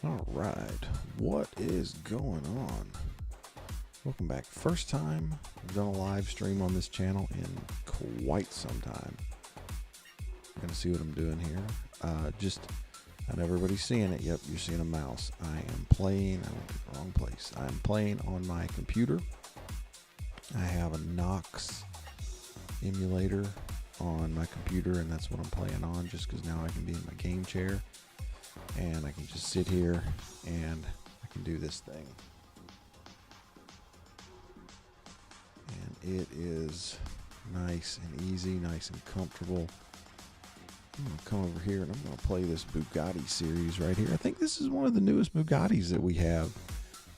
All right, what is going on? Welcome back. First time I've done a live stream on this channel in quite some time. Gonna see what I'm doing here. I know everybody's seeing it. Yep, you're seeing a mouse. I am playing, I went to the wrong place. I'm playing on my computer. I have a Nox emulator on my computer, and that's what I'm playing on, just because now I can be in my game chair and I can just sit here and I can do this thing. And it is nice and easy, nice and comfortable. I'm going to come over here and I'm going to play this Bugatti series right here. I think this is one of the newest Bugattis that we have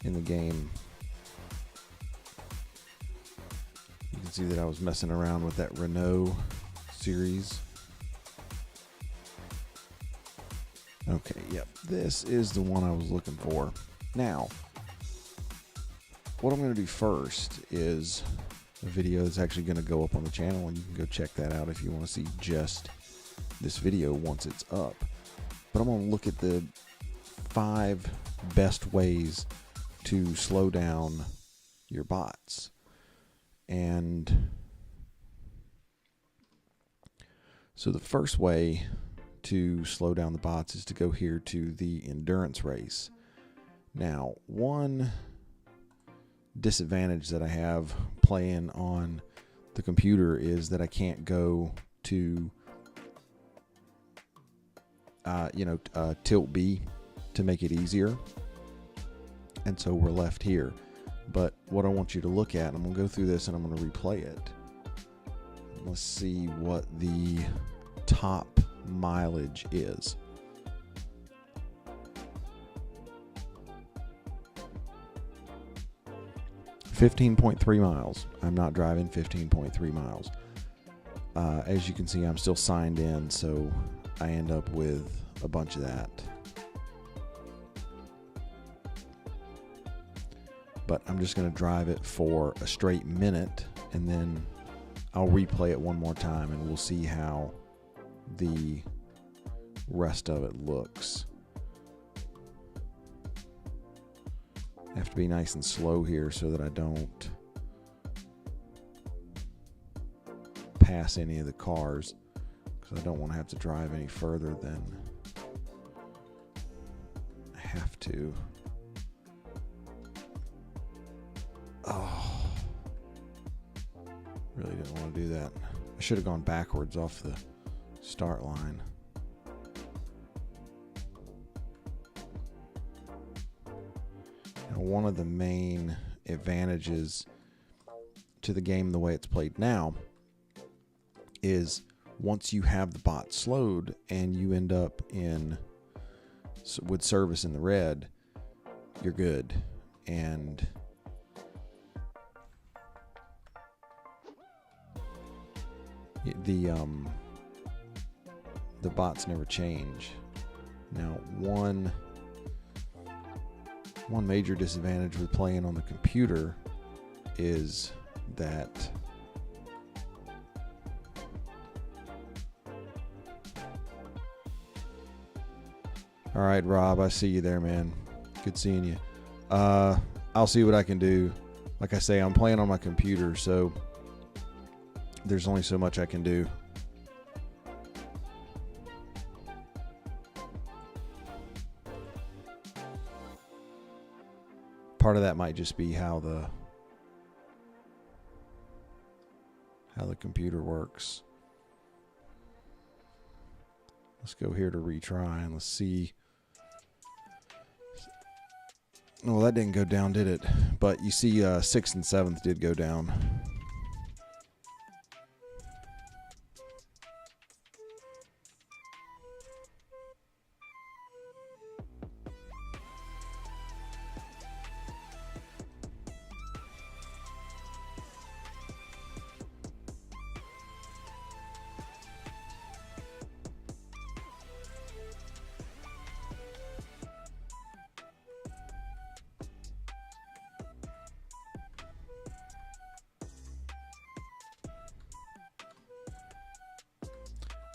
in the game. You can see that I was messing around with that Renault series. Okay, yep, this is the one I was looking for. Now, what I'm going to do first is a video that's actually going to go up on the channel, and you can go check that out if you want to see just this video once it's up. But I'm going to look at the 5 best ways to slow down your bots. And so the first way to slow down the bots is to go here to the endurance race. Now, one disadvantage that I have playing on the computer is that I can't go to tilt B to make it easier, and so we're left here. But what I want you to look at, I'm going to go through this and I'm going to replay it. Let's see what the top mileage is. $15.3 miles. I'm not driving 15.3 miles. As you can see, I'm still signed in, so I end up with a bunch of that. But I'm just going to drive it for a straight minute, and then I'll replay it one more time, and we'll see how the rest of it looks. I have to be nice and slow here so that I don't pass any of the cars, because I don't want to have to drive any further than I have to. Oh, really didn't want to do that. I should have gone backwards off the start line. Now, one of the main advantages to the game the way it's played now is once you have the bot slowed and you end up with service in the red, you're good. And the bots never change. Now, one major disadvantage with playing on the computer is that all right, Rob, I see you there, man. Good seeing you. I'll see what I can do. Like I say, I'm playing on my computer, so there's only so much I can do. Part of that might just be how the computer works. Let's go here to retry and let's see. Well, that didn't go down, did it? But you see 6th and 7th did go down.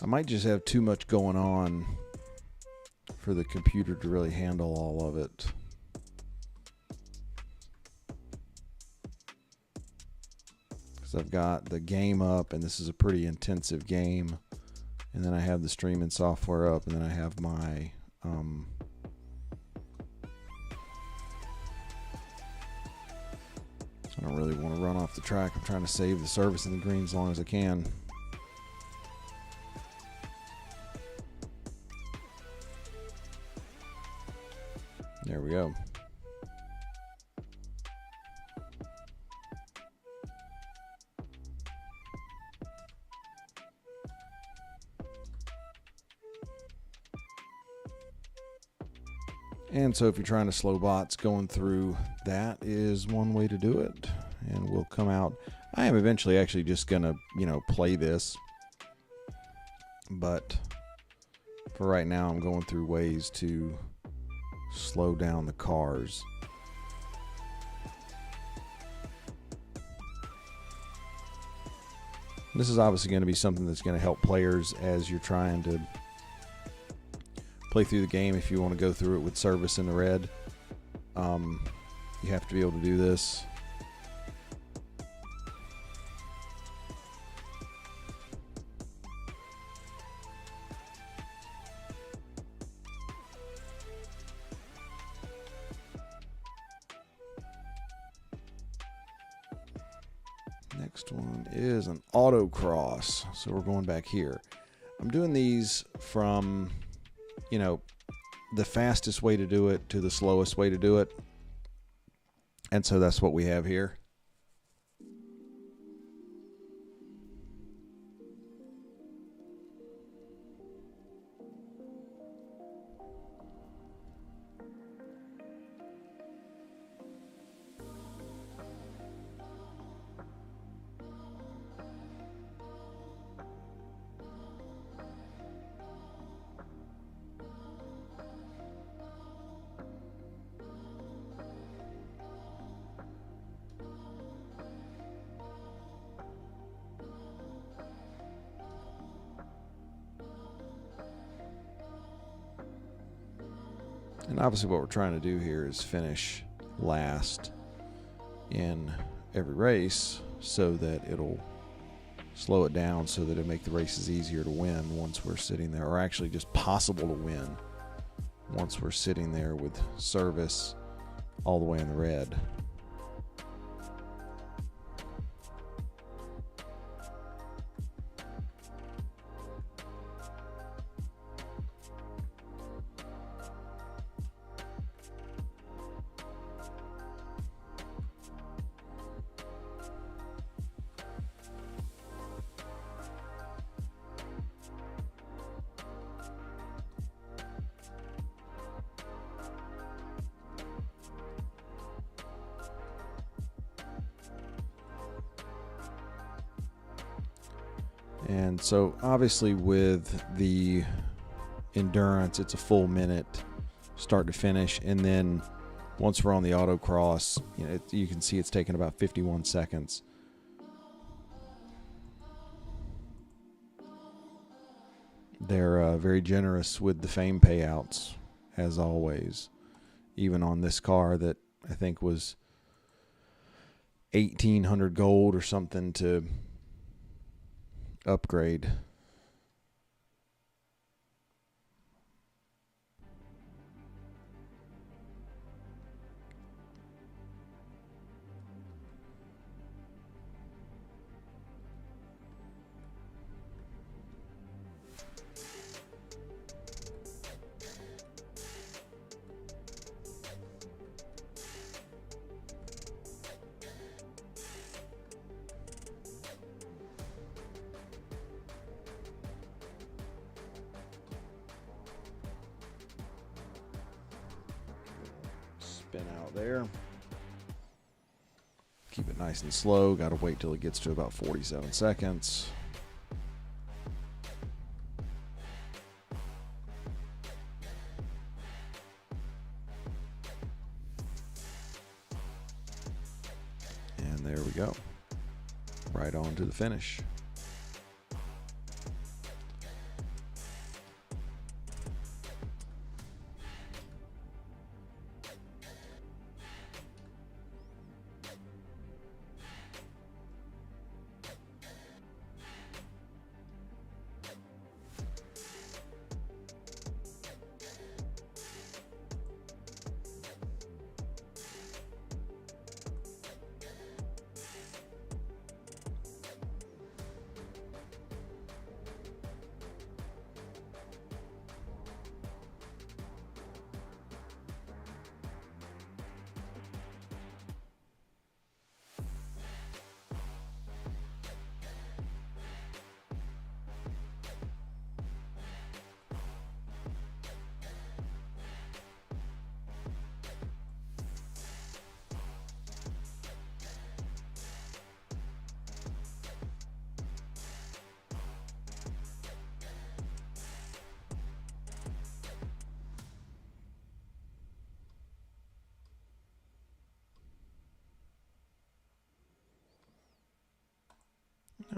I might just have too much going on for the computer to really handle all of it. Because I've got the game up, and this is a pretty intensive game. And then I have the streaming software up, and then I have my I don't really want to run off the track. I'm trying to save the service in the green as long as I can. There we go. And so if you're trying to slow bots, going through that is one way to do it. And we'll come out. I am eventually actually just going to, play this. But for right now, I'm going through ways to slow down the cars. This is obviously going to be something that's going to help players as you're trying to play through the game. If you want to go through it with service in the red, you have to be able to do this. Next one is an autocross. So we're going back here. I'm doing these from, the fastest way to do it to the slowest way to do it. And so that's what we have here. And obviously what we're trying to do here is finish last in every race so that it'll slow it down so that it'll make the races easier to win once we're sitting there, or actually just possible to win once we're sitting there with service all the way in the red. And so obviously with the endurance, it's a full minute start to finish. And then once we're on the autocross, you can see it's taking about 51 seconds. They're very generous with the fame payouts, as always. Even on this car that I think was 1,800 gold or something to upgrade. Spin out there. Keep it nice and slow. Got to wait till it gets to about 47 seconds. And there we go. Right on to the finish.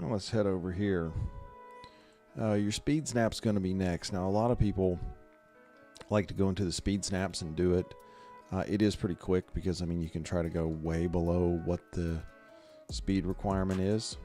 Now let's head over here. Your speed snap's going to be next. Now, a lot of people like to go into the speed snaps and do it. It is pretty quick because, I mean, you can try to go way below what the speed requirement is.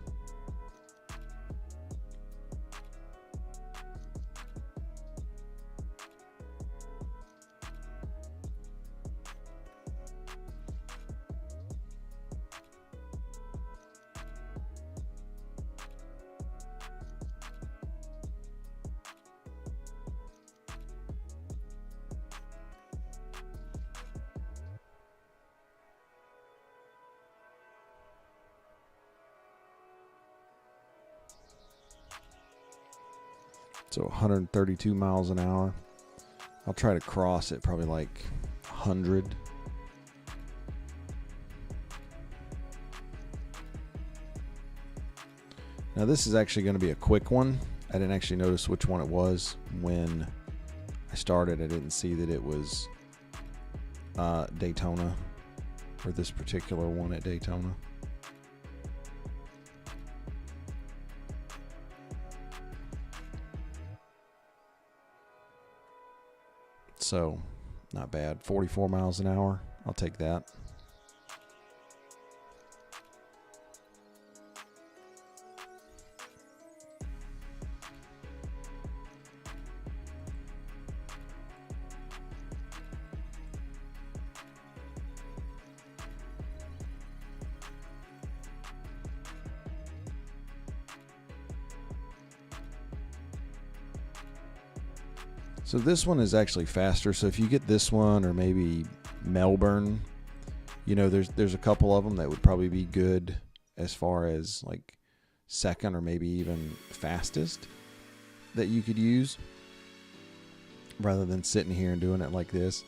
So 132 miles an hour. I'll try to cross it probably like 100. Now this is actually going to be a quick one. I didn't actually notice which one it was when I started. I didn't see that it was Daytona, or this particular one at Daytona. So, not bad. 44 miles an hour. I'll take that. So this one is actually faster. So if you get this one, or maybe Melbourne, you know, there's a couple of them that would probably be good as far as like second or maybe even fastest that you could use, rather than sitting here and doing it like this.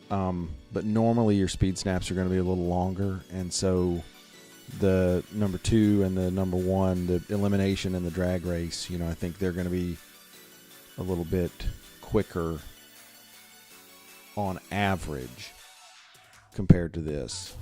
But normally your speed snaps are going to be a little longer, and so the number 2 and the number 1, the elimination and the drag race, you know, I think they're going to be a little bit quicker on average compared to this.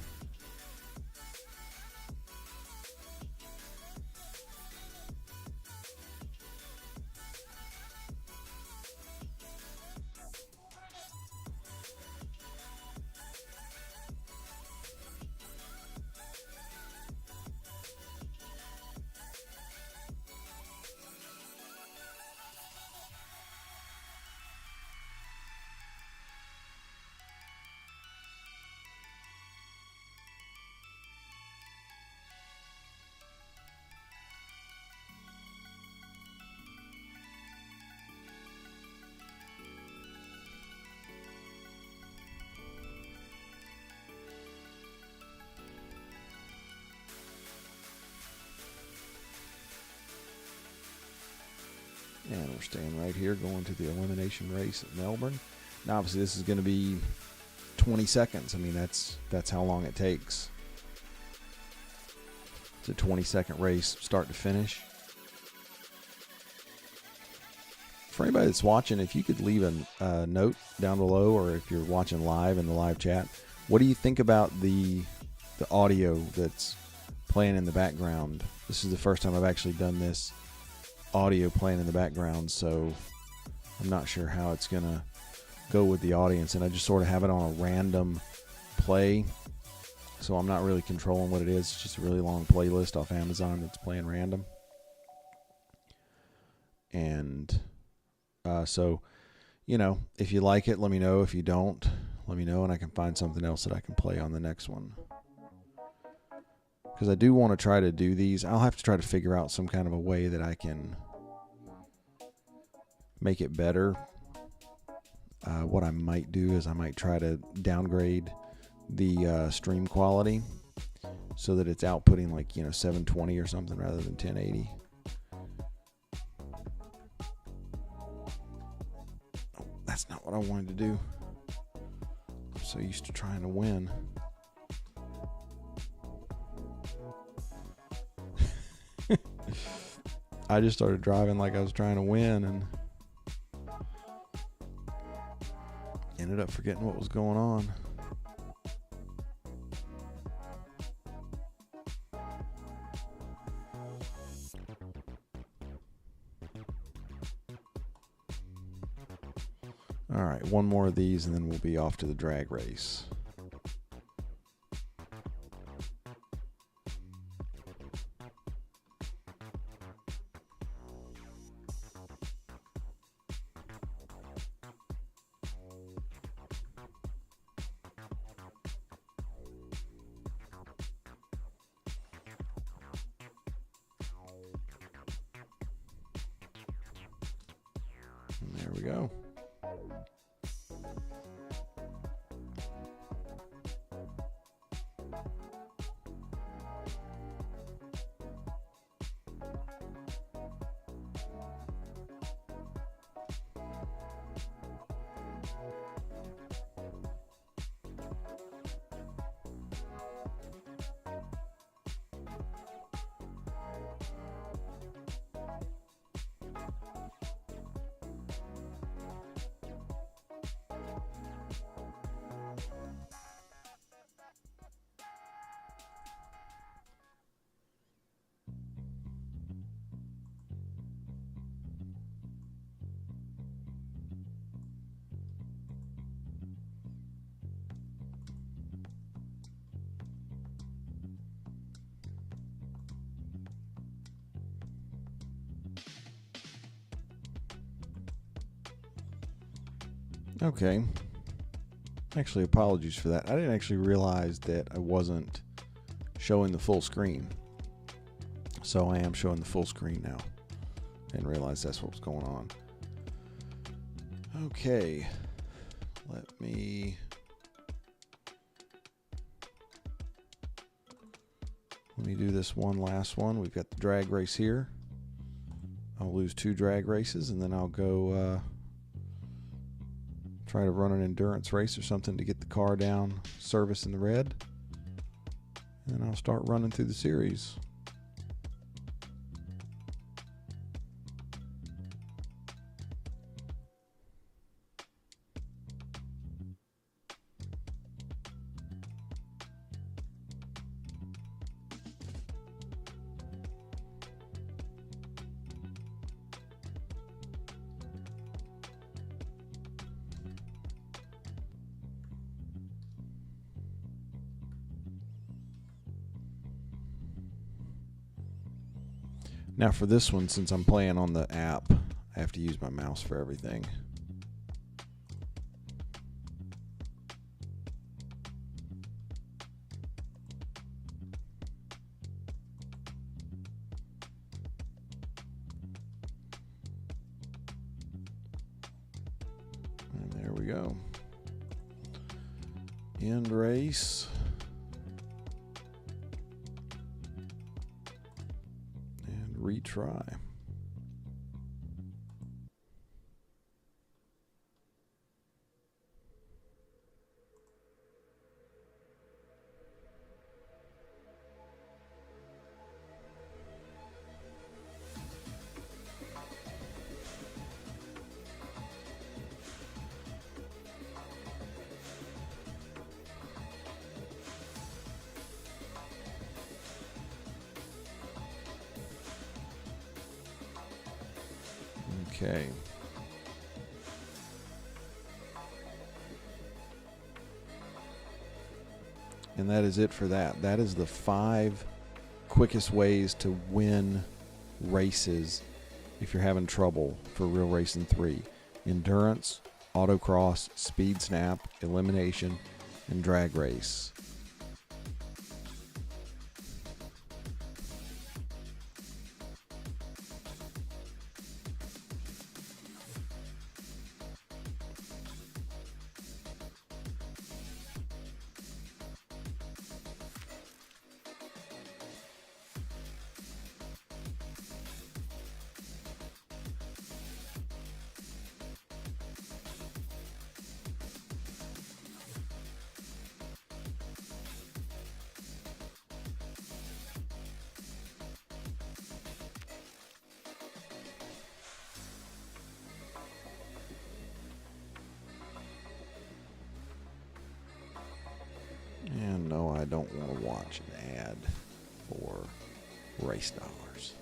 And we're staying right here, going to the elimination race at Melbourne. Now, obviously, this is going to be 20 seconds. I mean, that's how long it takes. It's a 20-second race, start to finish. For anybody that's watching, if you could leave a note down below, or if you're watching live in the live chat, what do you think about the audio that's playing in the background? This is the first time I've actually done this audio playing in the background, so I'm not sure how it's gonna go with the audience, and I just sort of have it on a random play, so I'm not really controlling what it is. It's just a really long playlist off Amazon that's playing random. And so, you know, if you like it, let me know. If you don't, let me know, and I can find something else that I can play on the next one. Because I do want to try to do these. I'll have to try to figure out some kind of a way that I can make it better. What I might do is I might try to downgrade the stream quality so that it's outputting like, you know, 720 or something rather than 1080. Oh, that's not what I wanted to do. I'm so used to trying to win. I just started driving like I was trying to win and ended up forgetting what was going on. one more of these and then we'll be off to the drag race. And there we go. Okay. Actually, apologies for that. I didn't actually realize that I wasn't showing the full screen. So I am showing the full screen now. Didn't realize that's what was going on. Okay. Let me do this one last one. We've got the drag race here. I'll lose 2 drag races and then I'll go try to run an endurance race or something to get the car down, service in the red. And I'll start running through the series. Now for this one, since I'm playing on the app, I have to use my mouse for everything. And there we go. End race. Retry. Okay. And that is it for that. That is the 5 quickest ways to win races if you're having trouble for Real Racing 3. Endurance, autocross, speed snap, elimination, and drag race. And no, I don't want to watch an ad for race dollars.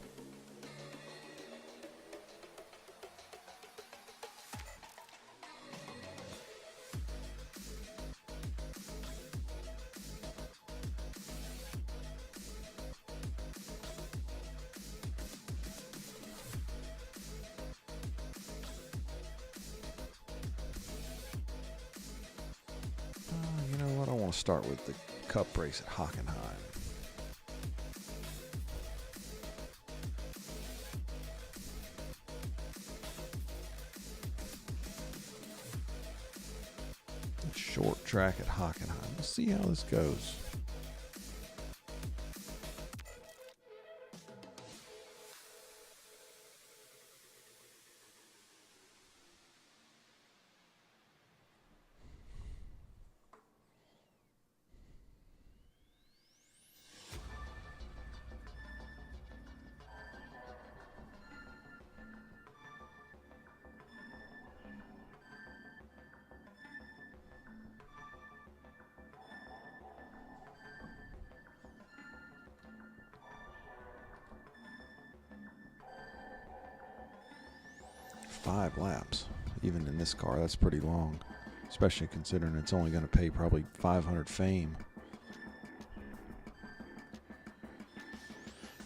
start with the Cup race at Hockenheim. A short track at Hockenheim. We'll see how this goes. Five laps, even in this car, that's pretty long, especially considering it's only going to pay probably 500 fame.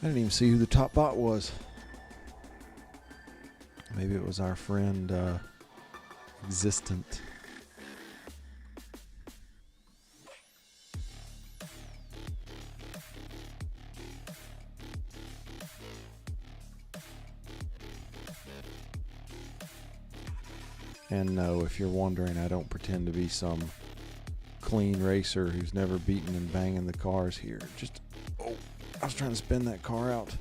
I didn't even see who the top bot was. Maybe it was our friend Existent. And no, if you're wondering, I don't pretend to be some clean racer who's never beaten and banging the cars here. Just, oh, I was trying to spin that car out.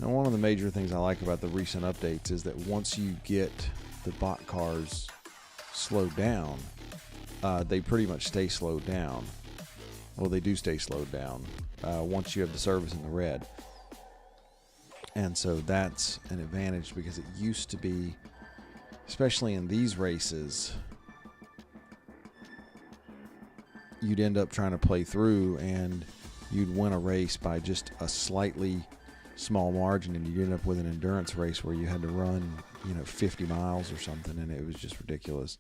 Now, one of the major things I like about the recent updates is that once you get the bot cars slowed down, they pretty much stay slowed down. Well, they do stay slowed down once you have the service in the red. And so that's an advantage, because it used to be, especially in these races, you'd end up trying to play through and you'd win a race by just a slightly small margin, and you'd end up with an endurance race where you had to run, 50 miles or something, and it was just ridiculous.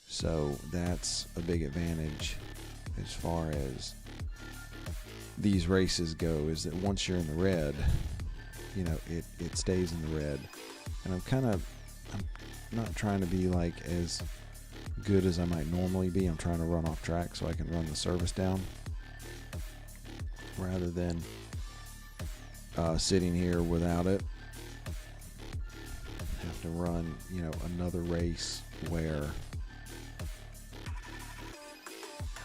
So that's a big advantage as far as these races go, is that once you're in the red, it stays in the red. And I'm not trying to be like as good as I might normally be. I'm trying to run off track so I can run the service down rather than sitting here without it. Have to run, another race where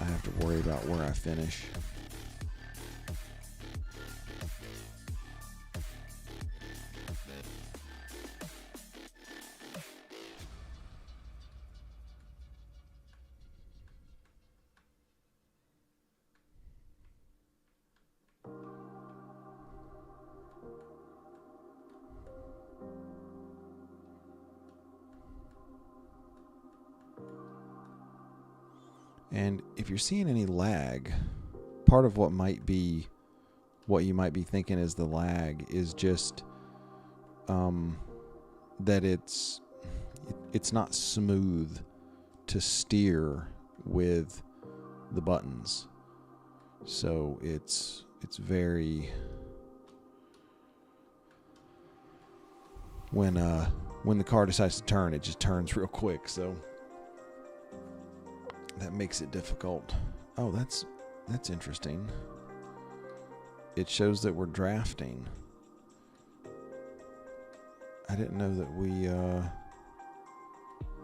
I have to worry about where I finish. And if you're seeing any lag, part of what you might be thinking is the lag is just that it's not smooth to steer with the buttons. So it's very, when the car decides to turn, it just turns real quick. So that makes it difficult. Oh, that's interesting. It shows that we're drafting. I didn't know that we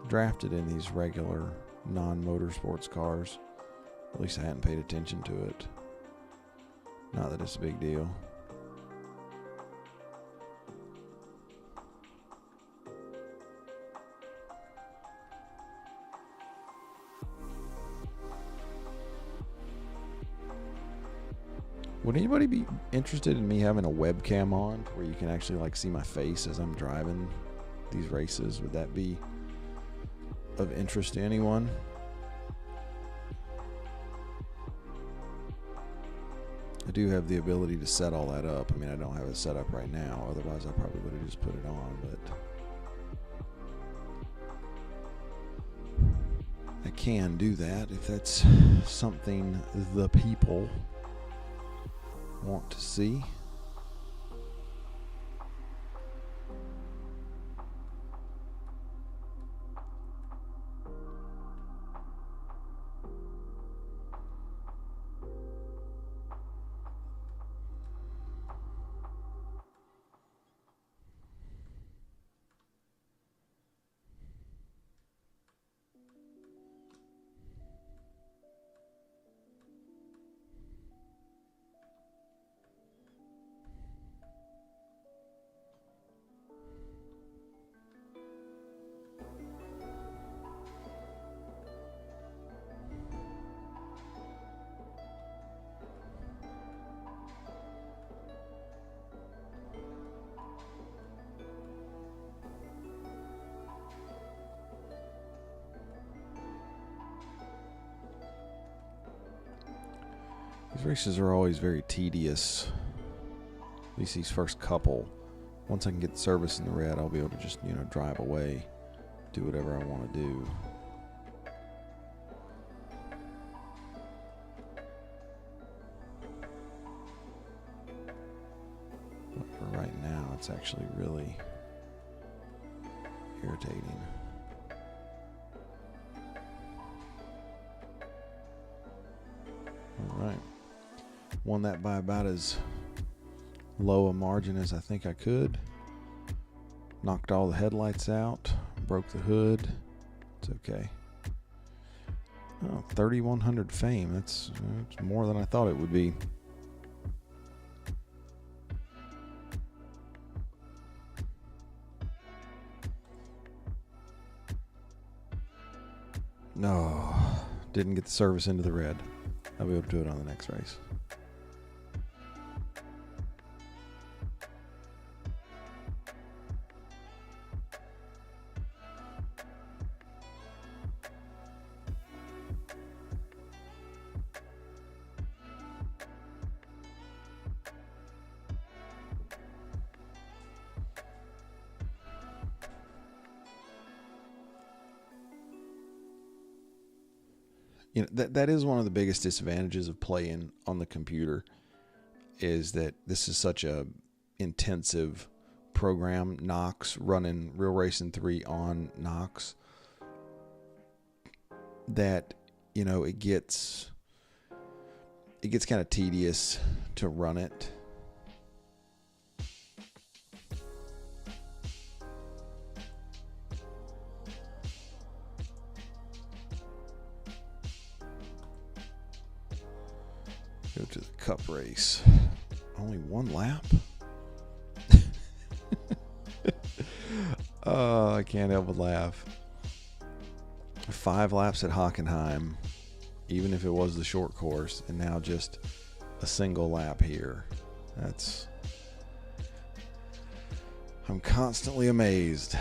drafted in these regular non-motorsports cars. At least I hadn't paid attention to it. Not that it's a big deal. Would anybody be interested in me having a webcam on where you can actually see my face as I'm driving these races? Would that be of interest to anyone? I do have the ability to set all that up. I mean, I don't have it set up right now. Otherwise, I probably would have just put it on. But I can do that if that's something the people want to see. These races are always very tedious. At least these first couple. Once I can get the service in the red, I'll be able to just, you know, drive away, do whatever I want to do. But for right now, it's actually really irritating. All right. Won that by about as low a margin as I think I could. Knocked all the headlights out. Broke the hood. It's okay. Oh, 3,100 fame. That's more than I thought it would be. No, didn't get the service into the red. I'll be able to do it on the next race. You know, that is one of the biggest disadvantages of playing on the computer, is that this is such a intensive program. Nox, running Real Racing 3 on Nox, that, you know, it gets kind of tedious to run it. Go to the cup race. Only one lap? Oh, I can't help but laugh. 5 laps at Hockenheim, even if it was the short course, and now just a single lap here. I'm constantly amazed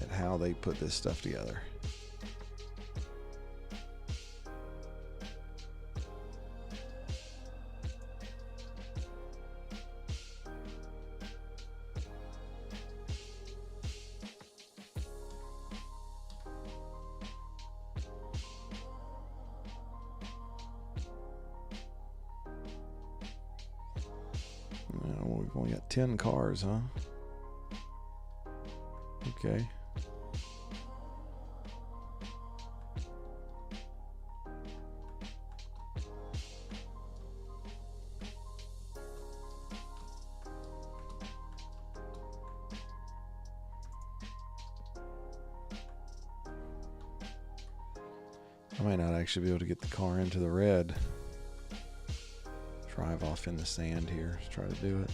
at how they put this stuff together. We've only got 10 cars, huh? Okay. I might not actually be able to get the car into the red. Drive off in the sand here to try to do it.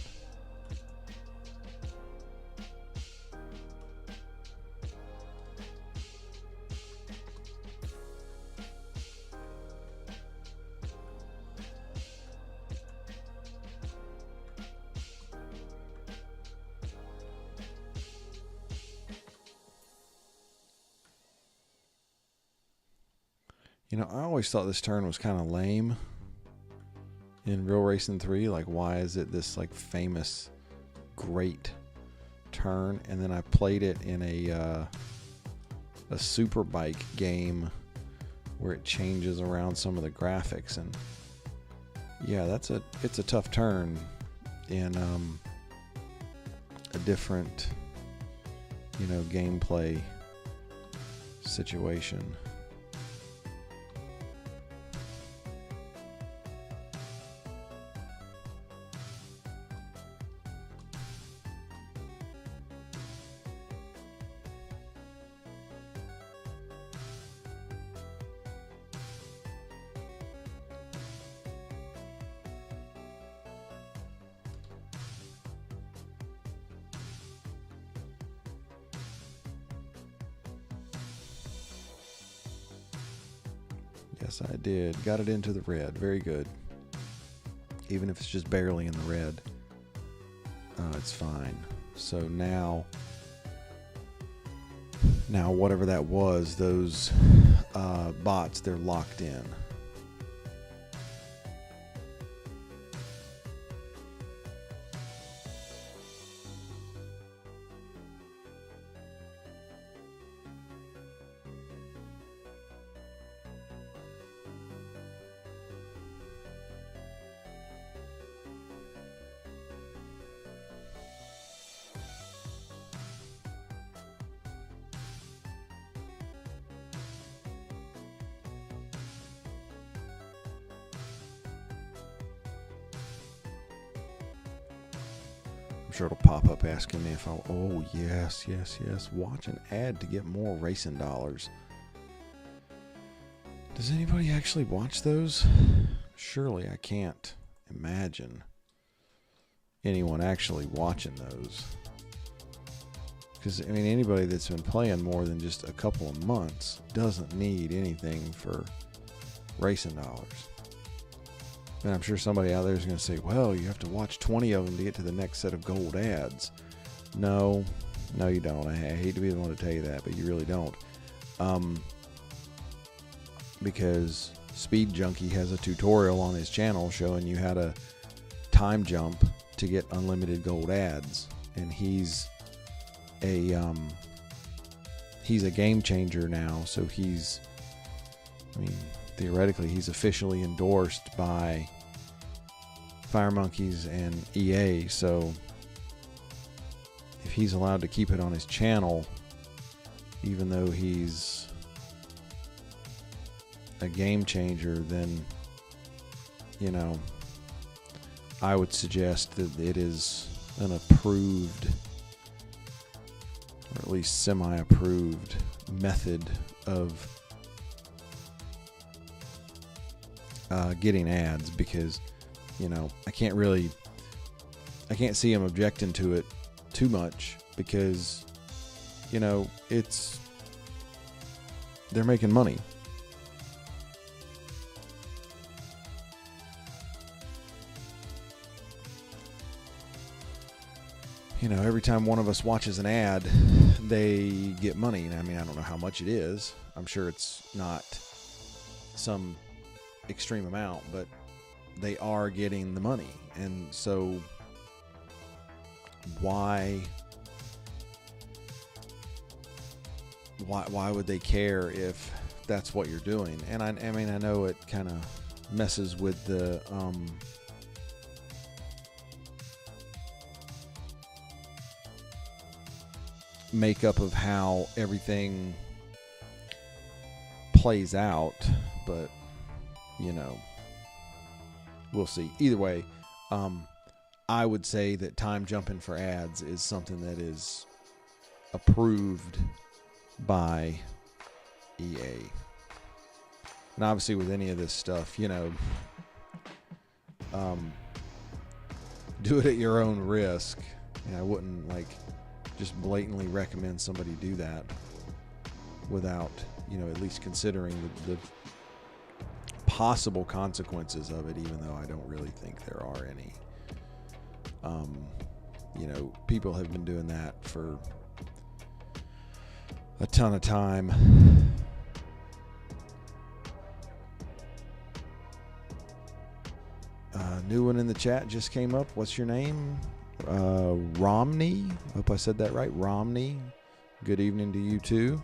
You know, I always thought this turn was kind of lame in Real Racing 3. Like, why is it this like famous great turn? And then I played it in a Superbike game where it changes around some of the graphics, and yeah, it's a tough turn in a different, you know, gameplay situation. Yes, I did. Got it into the red. Very good. Even if it's just barely in the red, it's fine. So now whatever that was, those bots, they're locked in. sure it'll pop up asking me if oh, yes. Watch an ad to get more racing dollars. Does anybody actually watch those? Surely I can't imagine anyone actually watching those. Because, I mean, anybody that's been playing more than just a couple of months doesn't need anything for racing dollars. And I'm sure somebody out there is going to say, well, you have to watch 20 of them to get to the next set of gold ads. No, you don't. I hate to be the one to tell you that, but you really don't. Because Speed Junkie has a tutorial on his channel showing you how to time jump to get unlimited gold ads. And he's a game changer now, so theoretically he's officially endorsed by Fire Monkeys and EA, so if he's allowed to keep it on his channel, even though he's a game changer, then, you know, I would suggest that it is an approved, or at least semi-approved method of getting ads, because, you know, I can't see him objecting to it too much, because, you know, they're making money. You know, every time one of us watches an ad, they get money. And I mean, I don't know how much it is. I'm sure it's not some extreme amount, but they are getting the money. And so why would they care if that's what you're doing? And I mean, I know it kind of messes with the makeup of how everything plays out, but, you know, we'll see. Either way, I would say that time jumping for ads is something that is approved by EA. And obviously with any of this stuff, you know, do it at your own risk. And I wouldn't just blatantly recommend somebody do that without, you know, at least considering the possible consequences of it, even though I don't really think there are any. You know, people have been doing that for a ton of time. New one in the chat just came up. What's your name? Romney. I hope I said that right. Romney. Good evening to you too.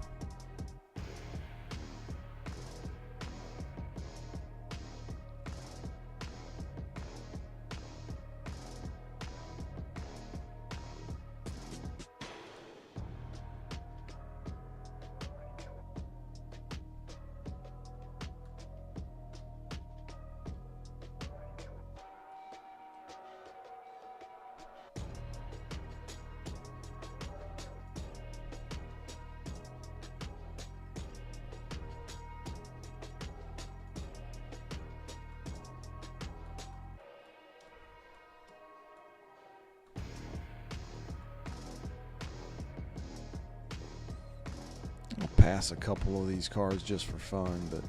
Pass a couple of these cars just for fun, but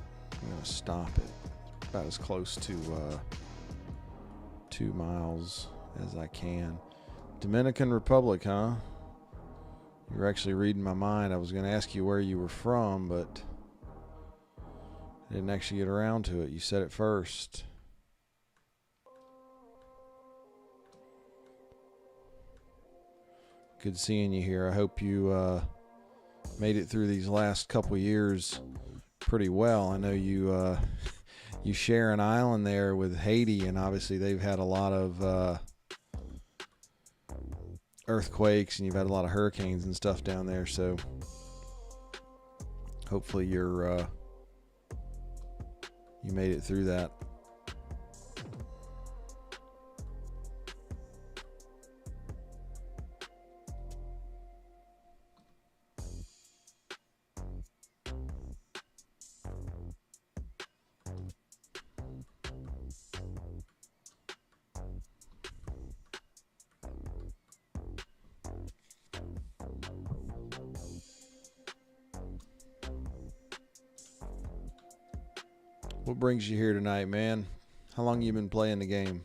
I'm going to stop it about as close to 2 miles as I can. Dominican Republic, huh? You're actually reading my mind. I was going to ask you where you were from, but I didn't actually get around to it. You said it first. Good seeing you here. I hope you made it through these last couple years pretty well. I know you share an island there with Haiti, and obviously they've had a lot of earthquakes, and you've had a lot of hurricanes and stuff down there, so hopefully you made it through that. What brings you here tonight, man? How long you been playing the game?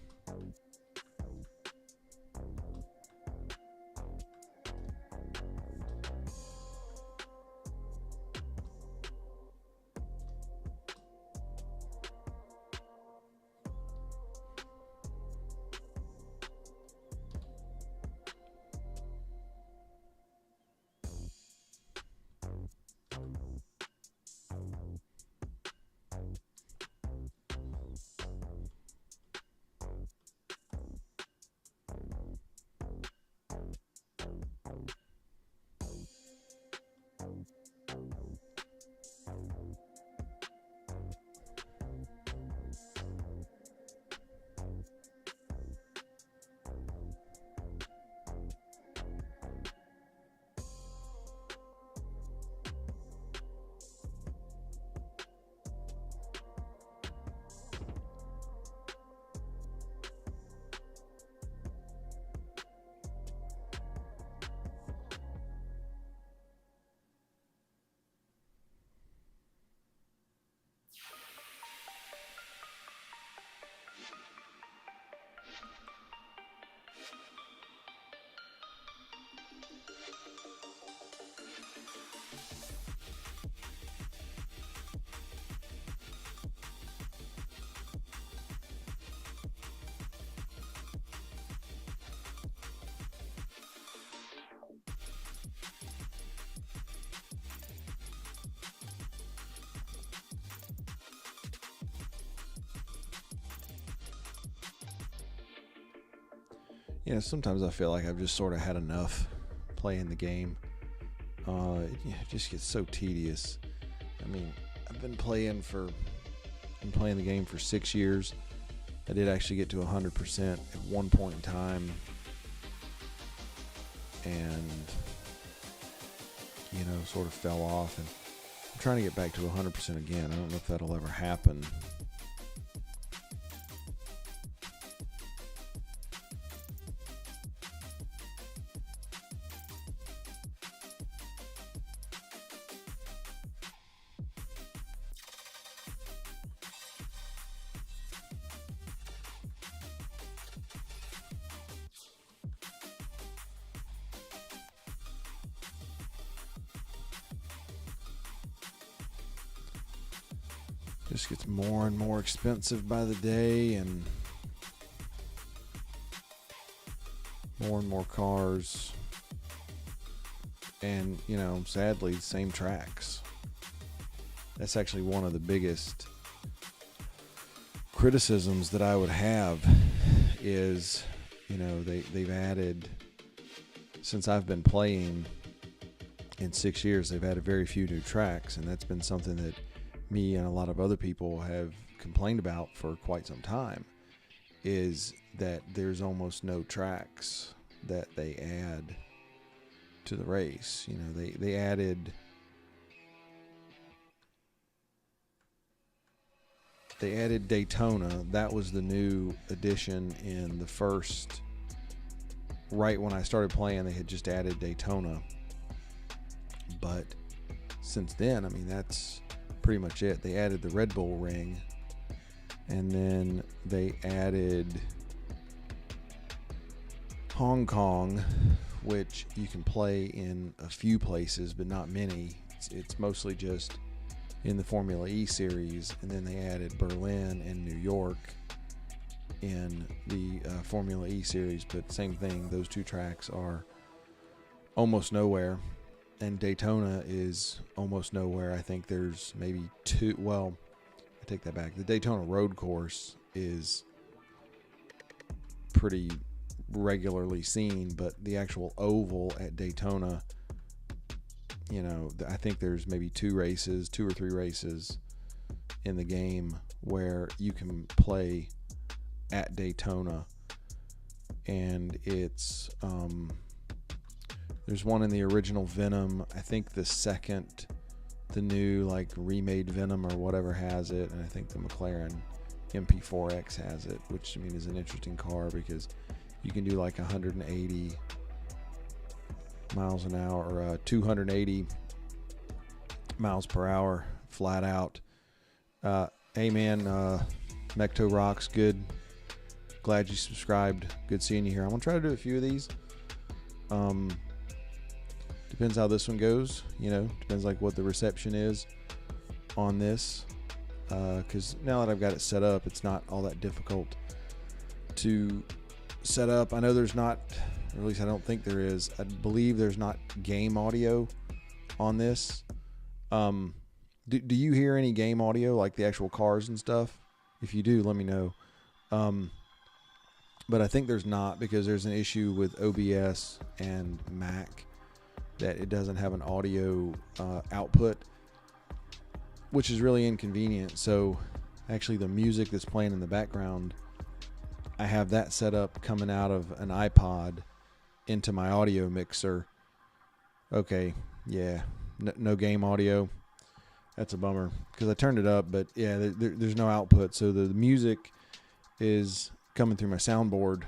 You know, sometimes I feel like I've just sort of had enough playing the game. It just gets so tedious. I mean, I've been playing the game for 6 years. I did actually get to 100% at one point in time, and you know, sort of fell off. And I'm trying to get back to 100% again. I don't know if that'll ever happen. Just gets more and more expensive by the day, and more cars, and you know, sadly, same tracks. That's actually one of the biggest criticisms that I would have is, you know, they've added, since I've been playing in 6 years, they've added very few new tracks, and that's been something that me and a lot of other people have complained about for quite some time, is that there's almost no tracks that they add to the race. You know, they added Daytona. That was the new addition in the first, right when I started playing, they had just added Daytona. But since then, I mean, that's pretty much it. They added the Red Bull Ring, and then they added Hong Kong, which you can play in a few places, but not many. It's mostly just in the Formula E series, and then they added Berlin and New York in the Formula E series, but same thing, those two tracks are almost nowhere. And Daytona is almost nowhere. I think there's maybe two. Well, I take that back. The Daytona road course is pretty regularly seen, but the actual oval at Daytona, you know, I think there's maybe two or three races in the game where you can play at Daytona. And it's there's one in the original Venom. I think the new like remade Venom or whatever has it, and I think the McLaren MP4X has it, which I mean is an interesting car because you can do like 180 miles an hour or 280 miles per hour flat out. Hey man, Mecto rocks. Good. Glad you subscribed. Good seeing you here. I'm gonna try to do a few of these. Depends how this one goes. You know, depends like what the reception is on this. Because now that I've got it set up, it's not all that difficult to set up. I know there's not, or at least I don't think there is. I believe there's not game audio on this. Do you hear any game audio, like the actual cars and stuff? If you do, let me know. But I think there's not, because there's an issue with OBS and Mac that it doesn't have an audio output, which is really inconvenient. So actually the music that's playing in the background, I have that set up coming out of an iPod into my audio mixer. Okay, yeah, no game audio. That's a bummer, because I turned it up, but yeah, there's no output. So the music is coming through my soundboard,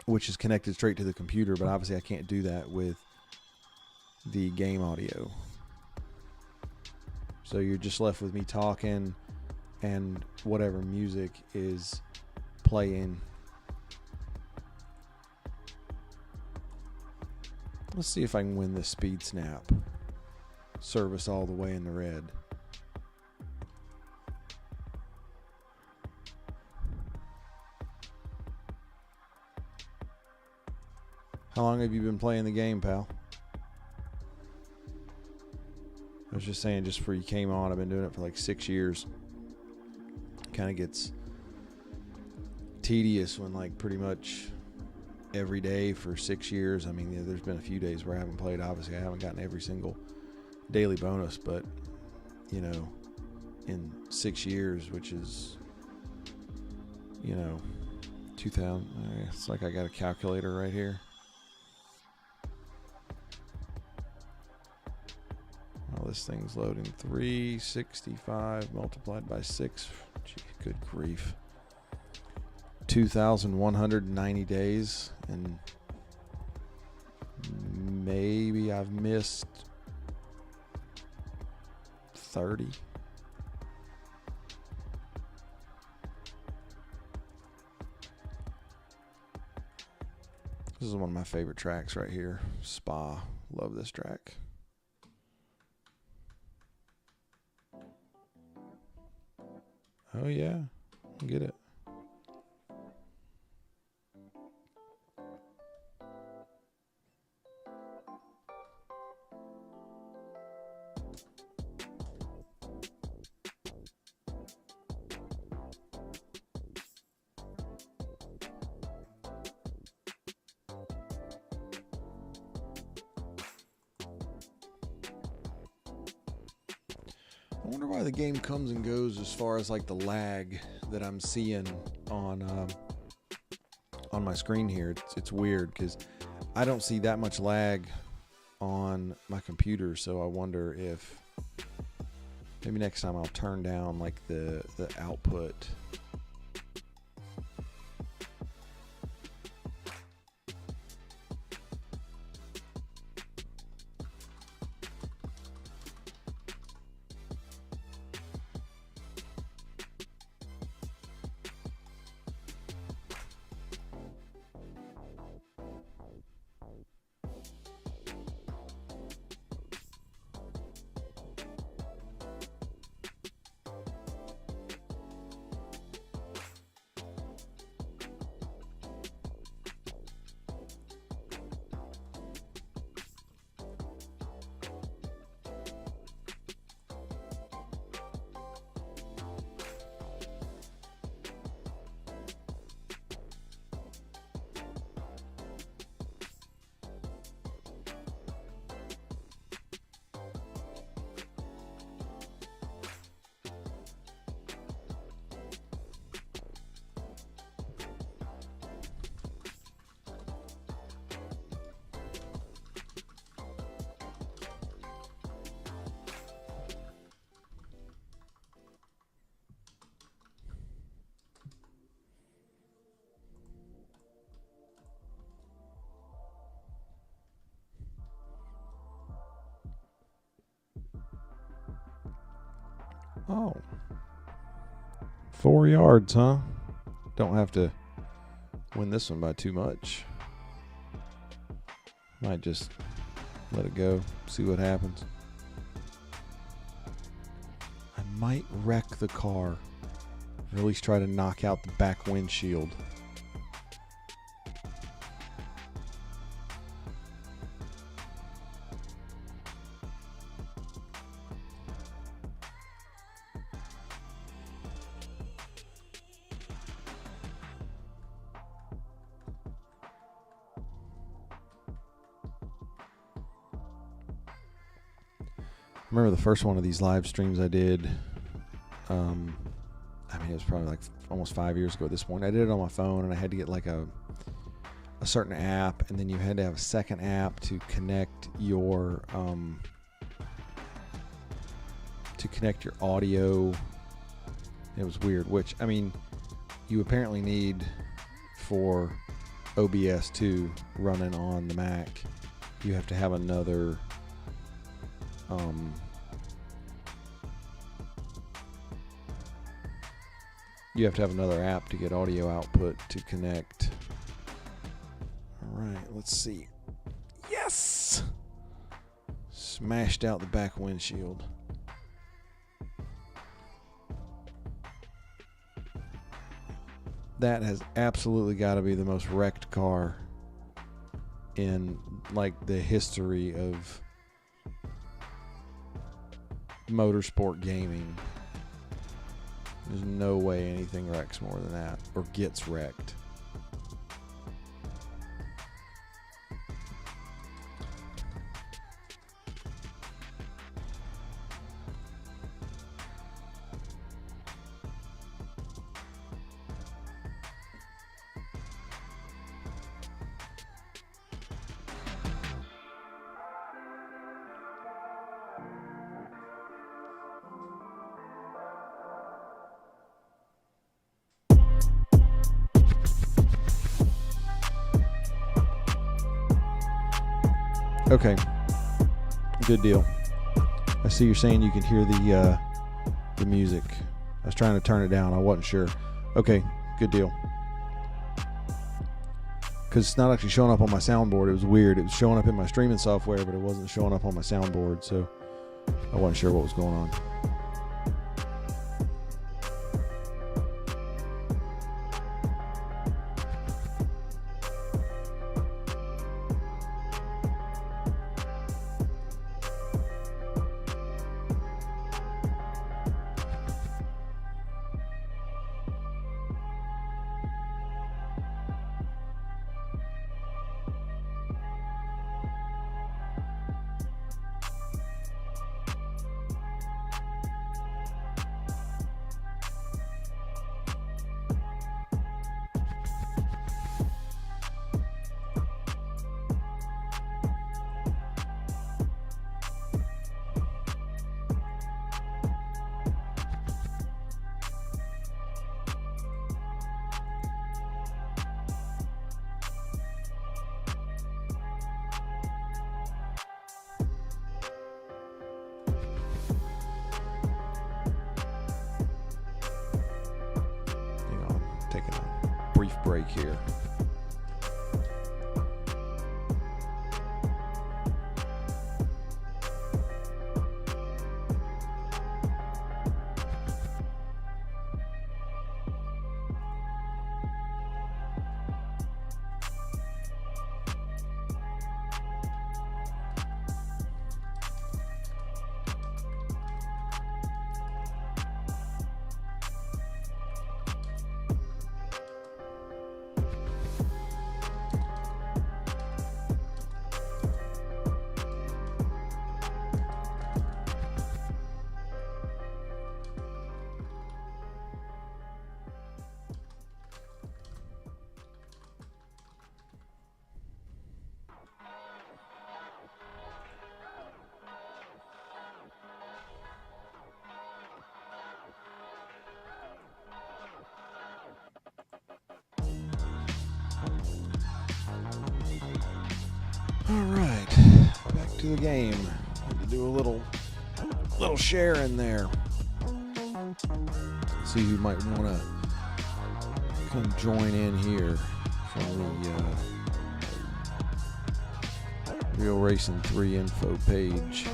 which is connected straight to the computer, but obviously I can't do that with the game audio. So you're just left with me talking and whatever music is playing. Let's see if I can win this speed snap. Service all the way in the red. How long have you been playing the game, pal? I was just saying, just before you came on, I've been doing it for like 6 years. Kind of gets tedious when like pretty much every day for 6 years. I mean, yeah, there's been a few days where I haven't played. Obviously, I haven't gotten every single daily bonus, but you know, in 6 years, which is, you know, 2000. It's like I got a calculator right here. Well, this thing's loading. 365 multiplied by 6. Gee, good grief. 2,190 days, and maybe I've missed 30. This is one of my favorite tracks right here. Spa. Love this track. Oh yeah, get it. I wonder why the game comes and goes as far as like the lag that I'm seeing on my screen here. It's weird, because I don't see that much lag on my computer. So I wonder if maybe next time I'll turn down like the output. Oh, 4 yards, huh? Don't have to win this one by too much. Might just let it go, see what happens. I might wreck the car, or at least try to knock out the back windshield. I remember the first one of these live streams I did. I mean, it was probably like almost 5 years ago at this point. I did it on my phone, and I had to get like a certain app, and then you had to have a second app to connect your audio. It was weird. Which, I mean, you apparently need for OBS 2 running on the Mac. You have to have another. You have to have another app to get audio output to connect. All right, let's see. Yes! Smashed out the back windshield. That has absolutely got to be the most wrecked car in like the history of motorsport gaming. There's no way anything wrecks more than that, or gets wrecked. Okay, good deal. I see you're saying you can hear the music. I was trying to turn it down. I wasn't sure. Okay, good deal. Because it's not actually showing up on my soundboard. It was weird. It was showing up in my streaming software, but it wasn't showing up on my soundboard, so I wasn't sure what was going on. Taking a brief break here. All right, back to the game. Had to do a little share in there. See who might want to come join in here from the Real Racing 3 info page.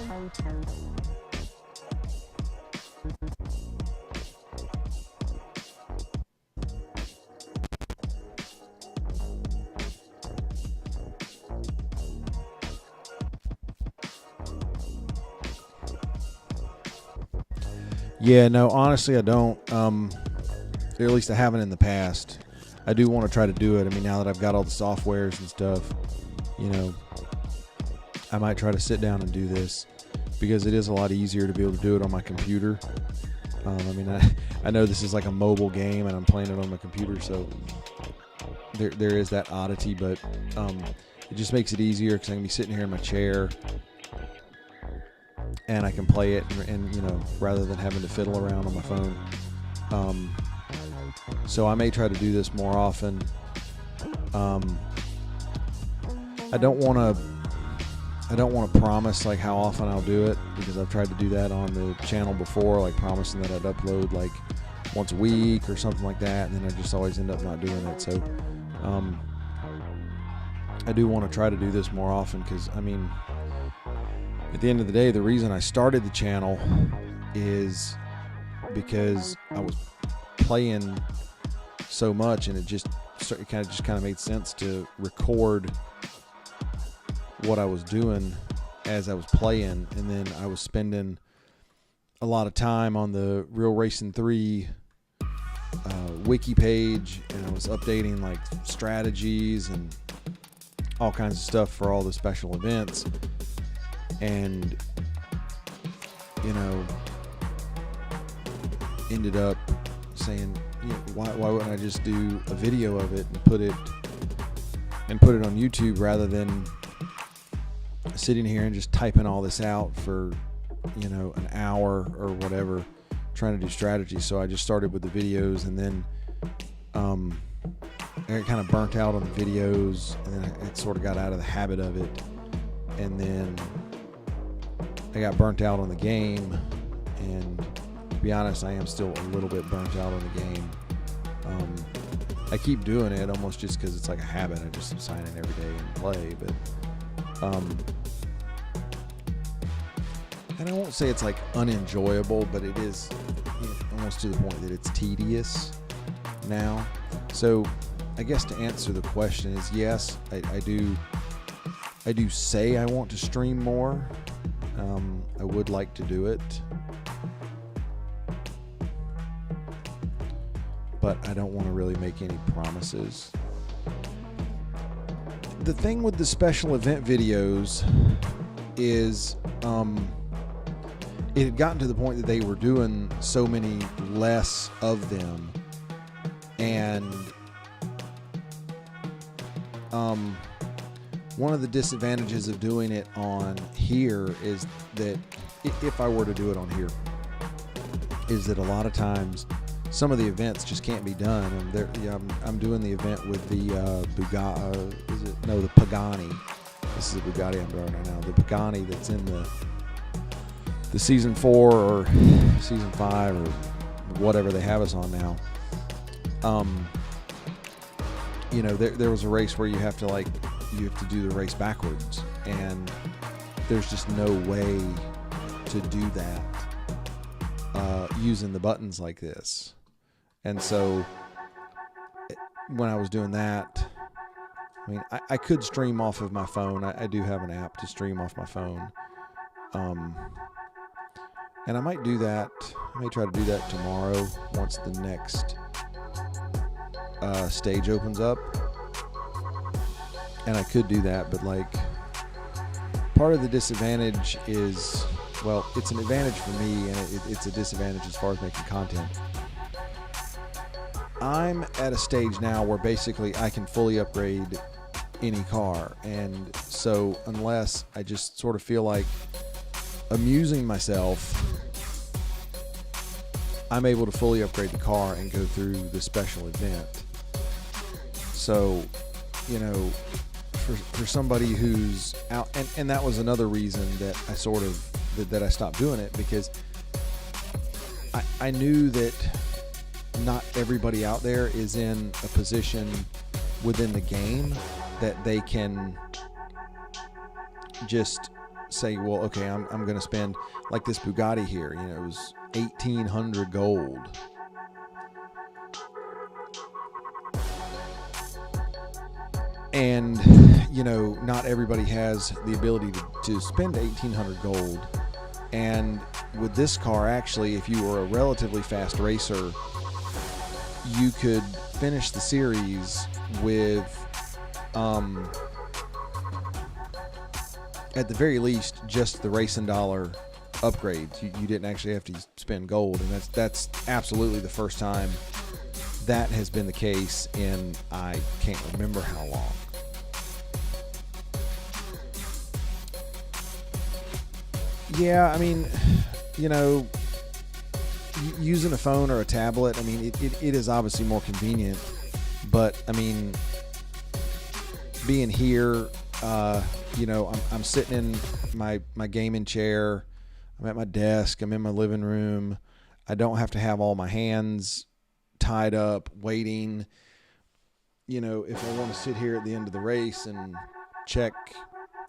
Yeah, no, honestly, I don't. Or at least I haven't in the past. I do want to try to do it. I mean, now that I've got all the softwares and stuff, you know, I might try to sit down and do this because it is a lot easier to be able to do it on my computer. I mean, I know this is like a mobile game and I'm playing it on my computer, so there is that oddity, but it just makes it easier because I can be sitting here in my chair and I can play it, and you know, rather than having to fiddle around on my phone. So I may try to do this more often. I don't want to promise like how often I'll do it, because I've tried to do that on the channel before, like promising that I'd upload like once a week or something like that, and then I just always end up not doing it. So I do want to try to do this more often, because I mean, at the end of the day, the reason I started the channel is because I was playing so much, and it kind of made sense to record what I was doing as I was playing. And then I was spending a lot of time on the Real Racing 3 wiki page, and I was updating like strategies and all kinds of stuff for all the special events. And you know, ended up saying, you know, why wouldn't I just do a video of it and put it on YouTube, rather than sitting here and just typing all this out for, you know, an hour or whatever trying to do strategy. So I just started with the videos, and then I kind of burnt out on the videos, and then I sort of got out of the habit of it, and then I got burnt out on the game. And to be honest, I am still a little bit burnt out on the game. I keep doing it almost just because it's like a habit. I just sign in every day and play, but and I won't say it's like unenjoyable, but it is, you know, almost to the point that it's tedious now. So I guess to answer the question is yes, I do say I want to stream more. I would like to do it, but I don't want to really make any promises. The thing with the special event videos is it had gotten to the point that they were doing so many less of them, and one of the disadvantages of doing it on here is that if I were to do it on here, is that a lot of times some of the events just can't be done. And I'm doing the event with the Bugatti. The Pagani. This is a Bugatti I'm driving right now. The Pagani that's in the season 4 or season 5 or whatever they have us on now. You know, there was a race where you have to do the race backwards, and there's just no way to do that using the buttons like this. And so when I was doing that, I mean, I could stream off of my phone. I do have an app to stream off my phone. And I might do that. I may try to do that tomorrow once the next stage opens up. And I could do that, but like, part of the disadvantage is, well, it's an advantage for me, and it's a disadvantage as far as making content. I'm at a stage now where basically I can fully upgrade any car, and so unless I just sort of feel like amusing myself, I'm able to fully upgrade the car and go through the special event. So, you know, for somebody who's out, and that was another reason that I sort of that I stopped doing it, because I knew that not everybody out there is in a position within the game that they can just say, well, okay, I'm going to spend, like this Bugatti here, you know, it was 1,800 gold. And, you know, not everybody has the ability to spend 1,800 gold. And with this car, actually, if you were a relatively fast racer, you could finish the series with, at the very least, just the racing dollar upgrades. You didn't actually have to spend gold, and that's absolutely the first time that has been the case in, I can't remember how long. Yeah, I mean, you know, using a phone or a tablet, I mean, it is obviously more convenient, but I mean, being here, you know, I'm sitting in my gaming chair, I'm at my desk, I'm in my living room, I don't have to have all my hands tied up waiting. You know, if I want to sit here at the end of the race and check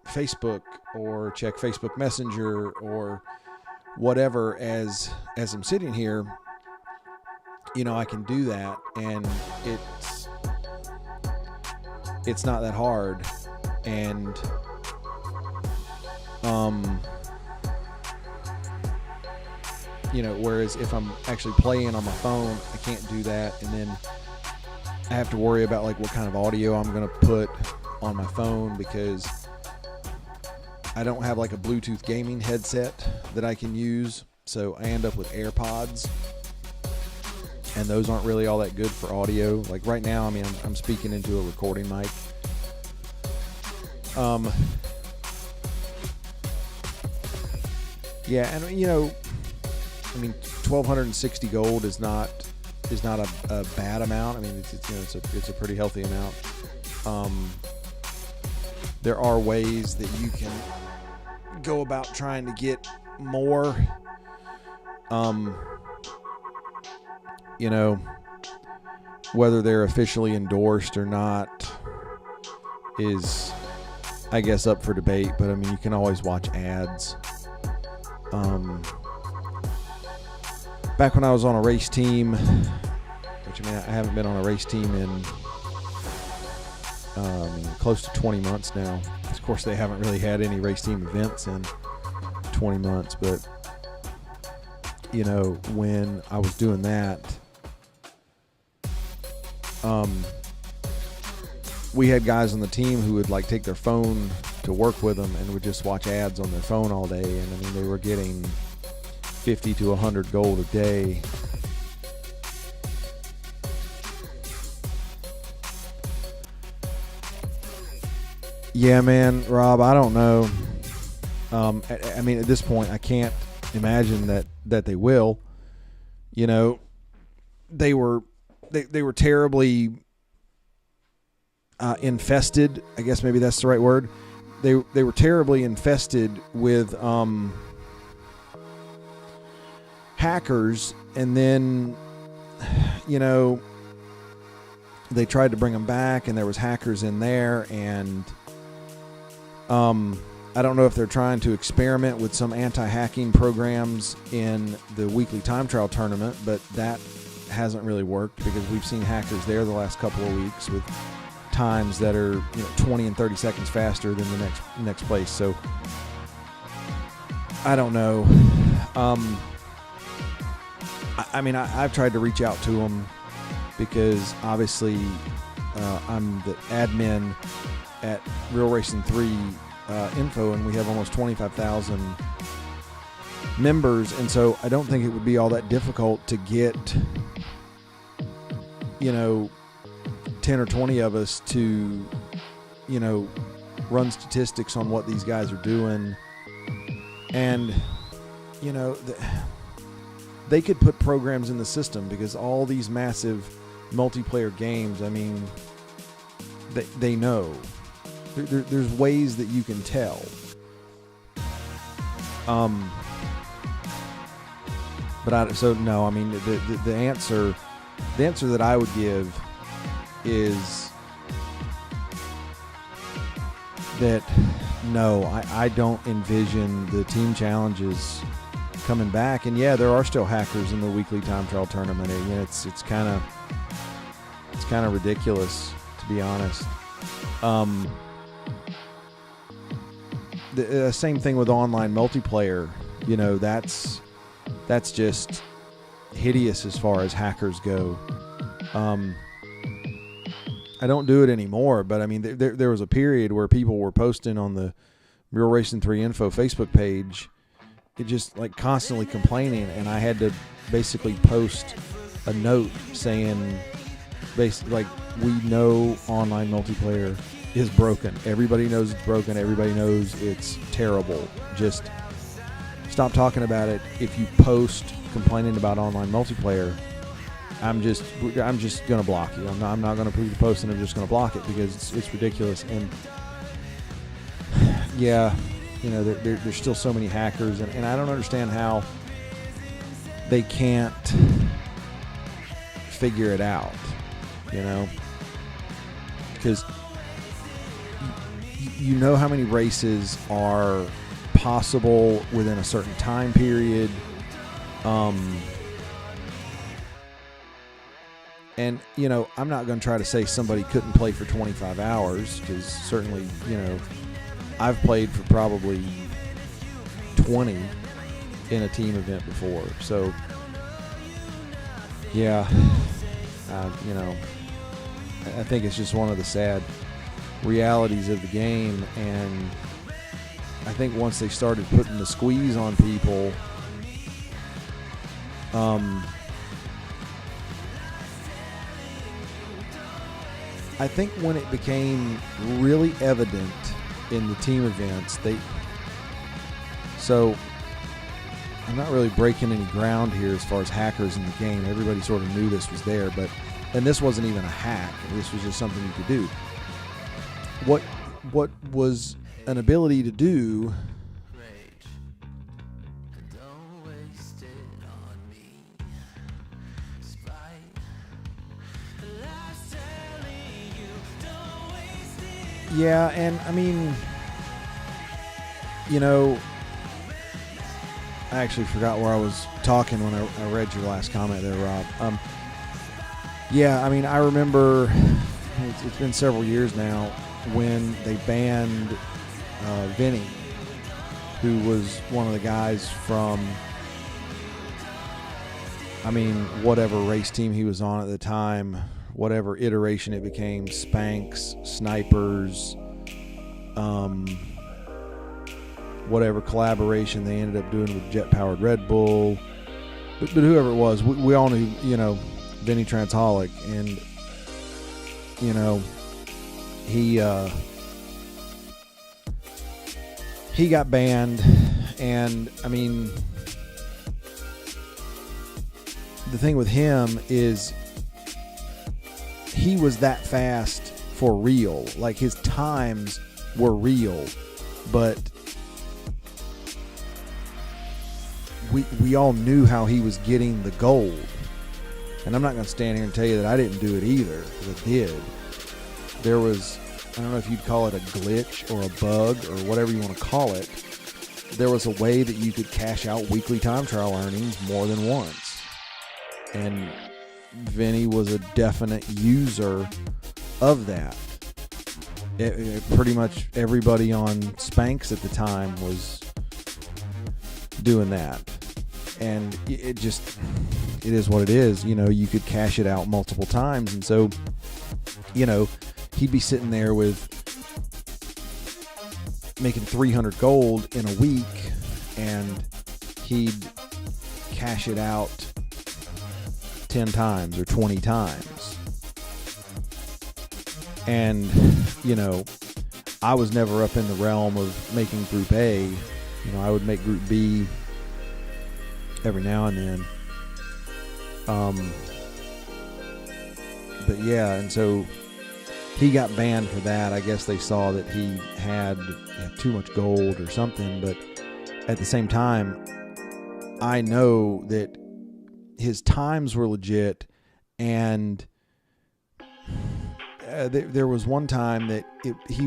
Facebook or check Facebook Messenger or whatever as I'm sitting here, you know, I can do that, and it's not that hard. And you know, whereas if I'm actually playing on my phone, I can't do that, and then I have to worry about like what kind of audio I'm going to put on my phone, because I don't have like a Bluetooth gaming headset that I can use, so I end up with AirPods, and those aren't really all that good for audio. Like right now, I mean, I'm speaking into a recording mic. Yeah, and you know, I mean, 1,260 gold is not a bad amount. I mean, it's you know, it's a pretty healthy amount. There are ways that you can go about trying to get more. You know, whether they're officially endorsed or not is, I guess, up for debate. But I mean, you can always watch ads. Back when I was on a race team, which I mean, I haven't been on a race team in close to 20 months now. Of course, they haven't really had any race team events in 20 months, but you know, when I was doing that, we had guys on the team who would like take their phone to work with them and would just watch ads on their phone all day. And I mean, they were getting 50 to 100 gold a day. Yeah, man, Rob, I don't know. I mean, at this point, I can't imagine that they will. You know, they were terribly infested. I guess maybe that's the right word. They were terribly infested with hackers, and then, you know, they tried to bring them back, and there was hackers in there, and I don't know if they're trying to experiment with some anti-hacking programs in the weekly time trial tournament, but that hasn't really worked, because we've seen hackers there the last couple of weeks with times that are, you know, 20 and 30 seconds faster than the next place. So I don't know. I mean, I've tried to reach out to them, because obviously I'm the admin at Real Racing 3 Info, and we have almost 25,000 members, and so I don't think it would be all that difficult to get, you know, 10 or 20 of us to, you know, run statistics on what these guys are doing. And, you know, they could put programs in the system, because all these massive multiplayer games, I mean, they know. There's ways that you can tell. So no, I mean the answer that I would give is that no, I don't envision the team challenges coming back. And yeah, there are still hackers in the weekly time trial tournament. And it's kind of ridiculous, to be honest. The same thing with online multiplayer. You know, that's just hideous as far as hackers go. I don't do it anymore, but I mean, there was a period where people were posting on the Real Racing 3 Info Facebook page, it just like constantly complaining, and I had to basically post a note saying, basically, like, we know online multiplayer is broken. Everybody knows it's broken. Everybody knows it's terrible. Just stop talking about it. If you post complaining about online multiplayer, I'm just gonna block you. I'm not gonna put the post, and I'm just gonna block it because it's ridiculous. And yeah, you know, there's still so many hackers, and I don't understand how they can't figure it out. You know, because you know how many races are possible within a certain time period. And, you know, I'm not going to try to say somebody couldn't play for 25 hours, because certainly, you know, I've played for probably 20 in a team event before. So, yeah, you know, I think it's just one of the sad realities of the game. And I think once they started putting the squeeze on people, I think when it became really evident in the team events, so I'm not really breaking any ground here as far as hackers in the game. Everybody sort of knew this was there, and this wasn't even a hack. This was just something you could do. What was an ability to do Yeah, and I mean, you know, I actually forgot where I was talking when I read your last comment there, Rob. Yeah, I mean, I remember it's been several years now when they banned Vinny, who was one of the guys from, I mean, whatever race team he was on at the time, whatever iteration it became, Spanx, Snipers, whatever collaboration they ended up doing with jet-powered Red Bull. But whoever it was, we all knew, you know, Vinny Transholic. And, you know, he got banned. And, I mean, the thing with him is he was that fast for real. Like, his times were real, but we all knew how he was getting the gold. And I'm not going to stand here and tell you that I didn't do it either, because I did. There was, I don't know if you'd call it a glitch or a bug or whatever you want to call it. There was a way that you could cash out weekly time trial earnings more than once. And Vinny was a definite user of that. Pretty much everybody on Spanx at the time was doing that. And it is what it is. You know, you could cash it out multiple times. And so, you know, he'd be sitting there with making 300 gold in a week, and he'd cash it out 10 times or 20 times. And, you know, I was never up in the realm of making Group A. You know, I would make Group B every now and then. But yeah, and so he got banned for that. I guess they saw that he had too much gold or something. But at the same time, I know that his times were legit, and there was one time that he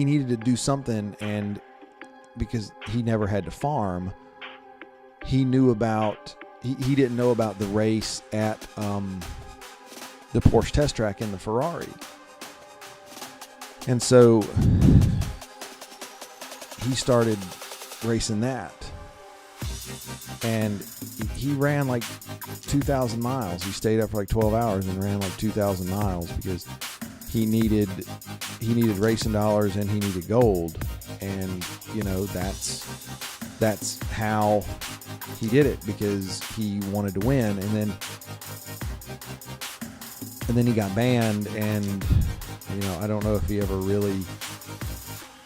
needed to do something, and because he never had to farm, he didn't know about the race at the Porsche test track in the Ferrari. And so he started racing that. And he ran like 2,000 miles. He stayed up for like 12 hours and ran like 2,000 miles because he needed racing dollars and he needed gold. And, you know, that's how he did it, because he wanted to win. And then he got banned, and, you know, I don't know if he ever really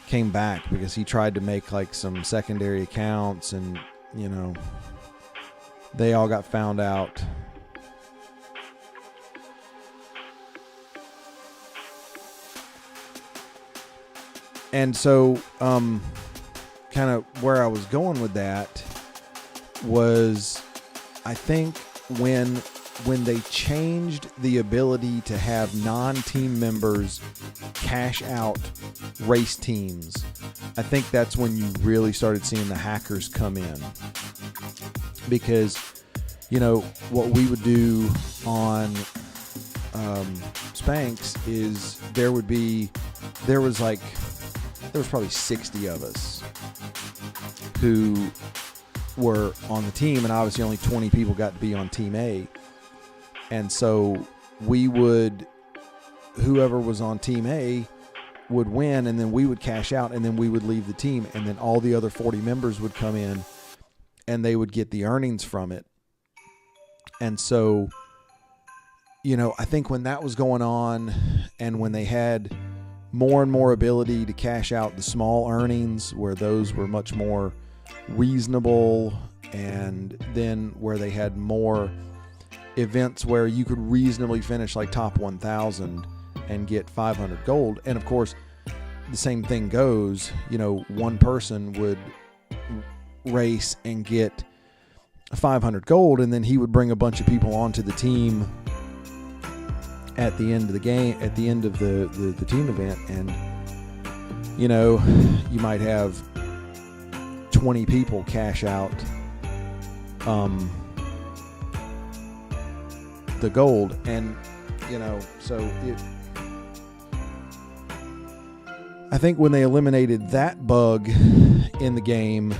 came back, because he tried to make like some secondary accounts, and, you know, they all got found out. And so, kind of where I was going with that was, I think when they changed the ability to have non-team members cash out race teams, I think that's when you really started seeing the hackers come in. Because, you know, what we would do on Spanx is there was probably 60 of us who were on the team, and obviously only 20 people got to be on Team A. And so whoever was on Team A would win, and then we would cash out, and then we would leave the team, and then all the other 40 members would come in, and they would get the earnings from it. And so, you know, I think when that was going on, and when they had more and more ability to cash out the small earnings, where those were much more reasonable, and then where they had more events where you could reasonably finish like top 1,000 and get 500 gold. And of course, the same thing goes, you know, one person would race and get 500 gold, and then he would bring a bunch of people onto the team at the end of the game, at the end of the team event. And, you know, you might have 20 people cash out the gold. And, you know, so I think when they eliminated that bug in the game,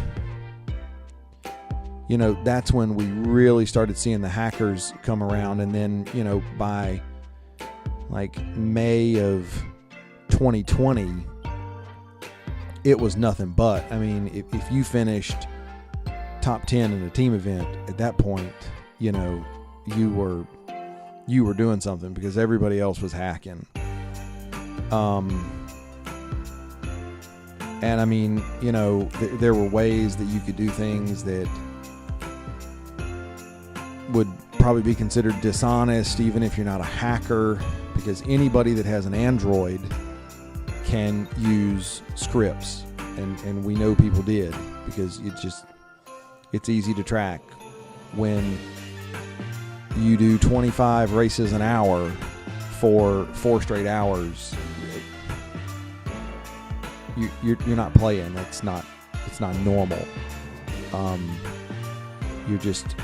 you know, that's when we really started seeing the hackers come around. And then, you know, by like May of 2020, it was nothing but. I mean, if you finished top 10 in a team event at that point, you know, you were doing something, because everybody else was hacking. And I mean, you know, there were ways that you could do things that would probably be considered dishonest, even if you're not a hacker, because anybody that has an Android can use scripts, and we know people did, because it's easy to track. When you do 25 races an hour for 4 straight hours, you're not playing. It's not normal.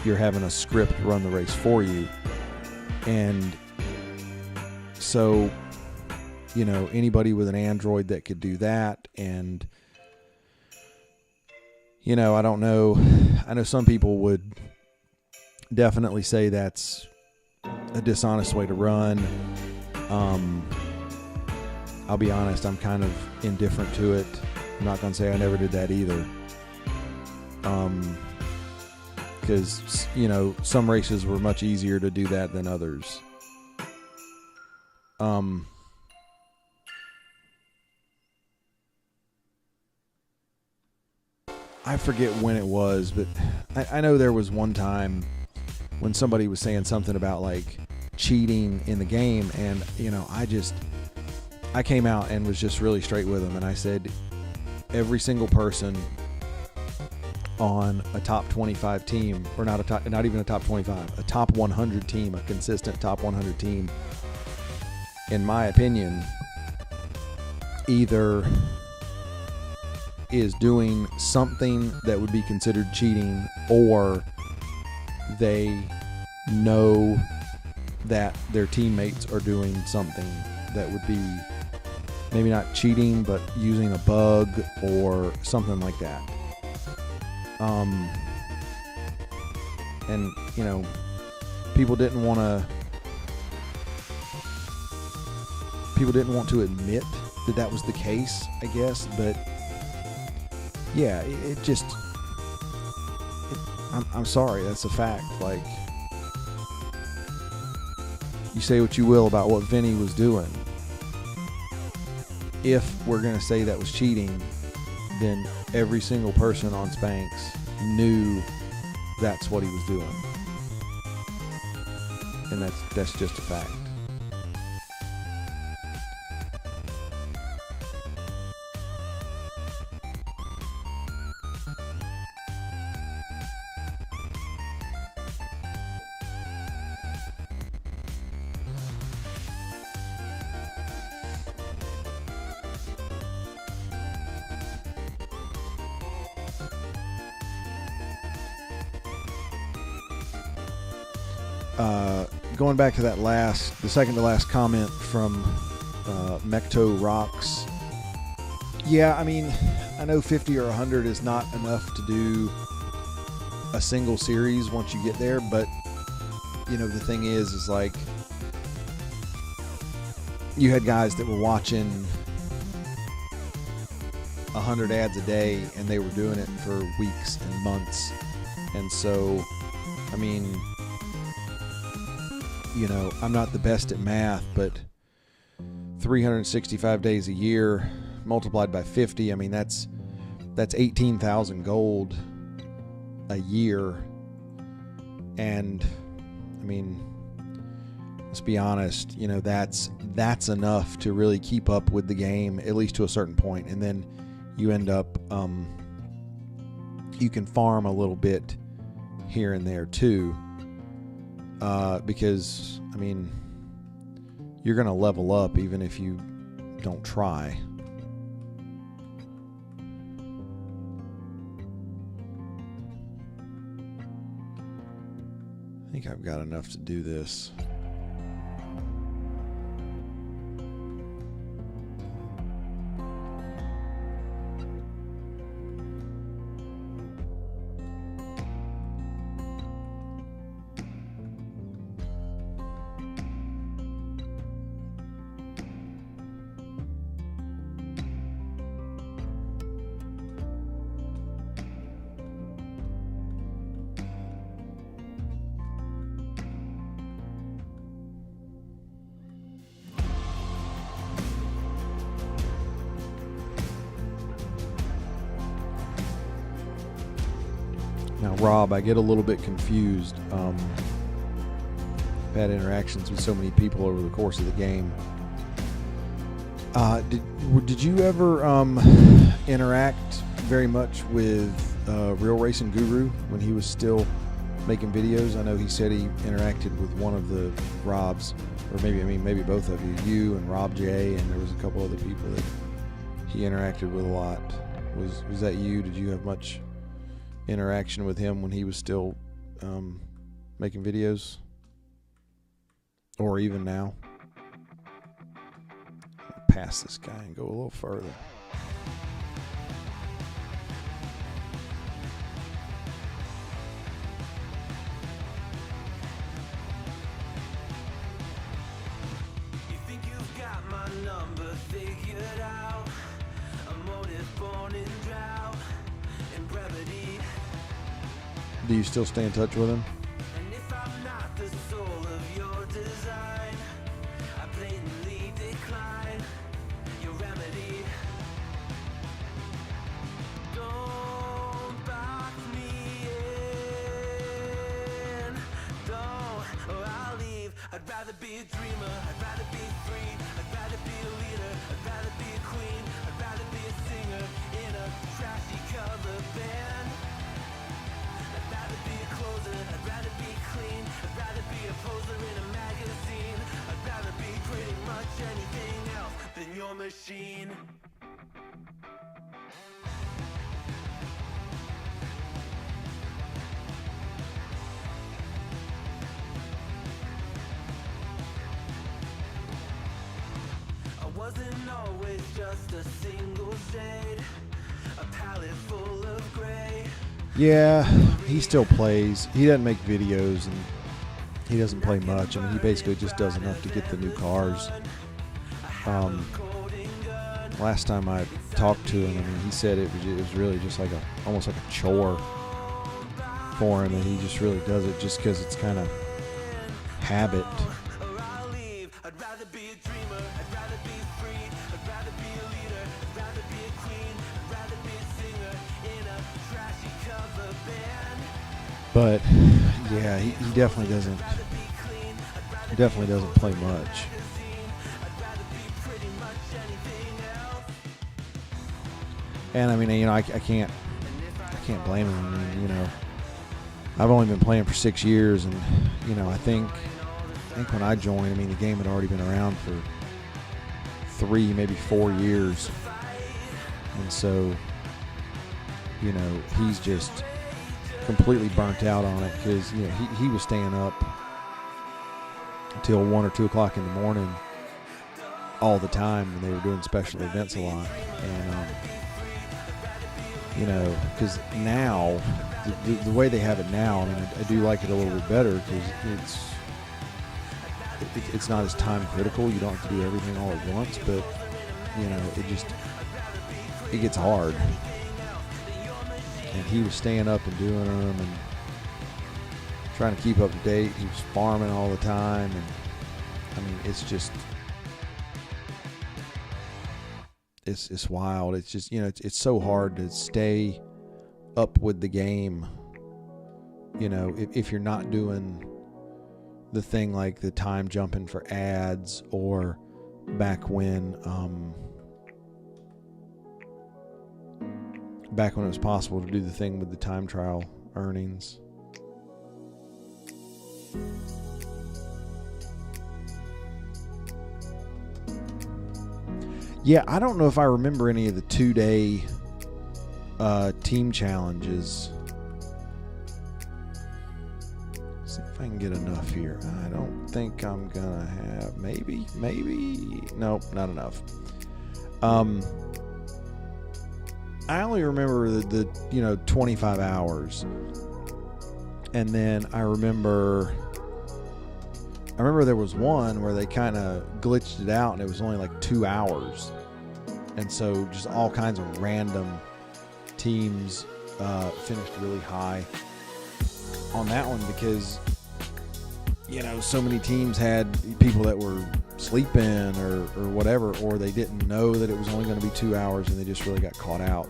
You're having a script run the race for you. And so, you know, anybody with an Android that could do that. And, you know, I don't know. I know some people would definitely say that's a dishonest way to run. I'll be honest, I'm kind of indifferent to it. I'm not going to say I never did that either. Because, you know, some races were much easier to do that than others. I forget when it was, but I know there was one time when somebody was saying something about like cheating in the game, and, you know, I came out and was just really straight with them, and I said, every single person on a top 25 team, or not even a top 25, a top 100 team, a consistent top 100 team, in my opinion, either is doing something that would be considered cheating, or they know that their teammates are doing something that would be maybe not cheating, but using a bug or something like that. And you know, people didn't want to admit that that was the case, I guess, but yeah, I'm sorry, that's a fact. Like, you say what you will about what Vinny was doing. If we're going to say that was cheating, then every single person on Spanx knew that's what he was doing. And that's just a fact. Going back to the second to last comment from Mecto Rocks. Yeah, I mean, I know 50 or 100 is not enough to do a single series once you get there, but you know, the thing is like, you had guys that were watching 100 ads a day, and they were doing it for weeks and months. And so, I mean, you know, I'm not the best at math, but 365 days a year multiplied by 50, I mean, that's 18,000 gold a year. And I mean, let's be honest, you know, that's enough to really keep up with the game, at least to a certain point. And then you end up, you can farm a little bit here and there too. Because, I mean, you're going to level up even if you don't try. I think I've got enough to do this. Now, Rob, I get a little bit confused. I've had interactions with so many people over the course of the game. Did you ever interact very much with Real Racing Guru when he was still making videos? I know he said he interacted with one of the Robs, or maybe both of you and Rob J, and there was a couple other people that he interacted with a lot. Was that you? Did you have much interaction with him when he was still making videos, or even now? I'll pass this guy and go a little further. You think you've got my number figured out? A motive born in drought and brevity. Do you still stay in touch with him? And if I'm not the soul of your design, I blatantly decline your remedy. Don't box me in, don't, or I'll leave. I'd rather be a dreamer, I'd rather be free, I'd rather be a leader, I'd rather be a queen, I'd rather be a singer in a trashy cover band. machine. I wasn't always just a single shade, a palette full of gray. Yeah, he still plays. He doesn't make videos and he doesn't play much. I mean, he basically just does enough to get the new cars. Last time I talked to him, I mean, he said it was really just like almost like a chore for him, and he just really does it just because it's kind of habit. I'd rather be a dreamer, I'd rather be free, I'd rather be a leader, I'd rather be a queen, I'd rather be a singer in a trashy cover band. But yeah, he definitely doesn't. He definitely doesn't play much. And I mean, you know, I can't blame him. I mean, you know, I've only been playing for 6 years, and you know, I think when I joined, I mean, the game had already been around for 3, maybe 4 years, and so, you know, he's just completely burnt out on it because, you know, he was staying up until 1 or 2 o'clock in the morning all the time, and they were doing special events a lot, and you know, because now the way they have it now, I mean, I do like it a little bit better because it's not as time critical. You don't have to do everything all at once, but you know, it gets hard. And he was staying up and doing them and trying to keep up to date. He was farming all the time, and I mean, it's just it's wild. It's just, you know, it's so hard to stay up with the game, you know, if you're not doing the thing like the time jumping for ads, or back when it was possible to do the thing with the time trial earnings. Yeah, I don't know if I remember any of the 2-day team challenges. Let's see if I can get enough here. I don't think I'm gonna have. Maybe. Nope, not enough. I only remember the 25 hours, and then I remember there was one where they kind of glitched it out, and it was only like 2 hours, and so just all kinds of random teams finished really high on that one because, you know, so many teams had people that were sleeping or whatever, or they didn't know that it was only going to be 2 hours, and they just really got caught out.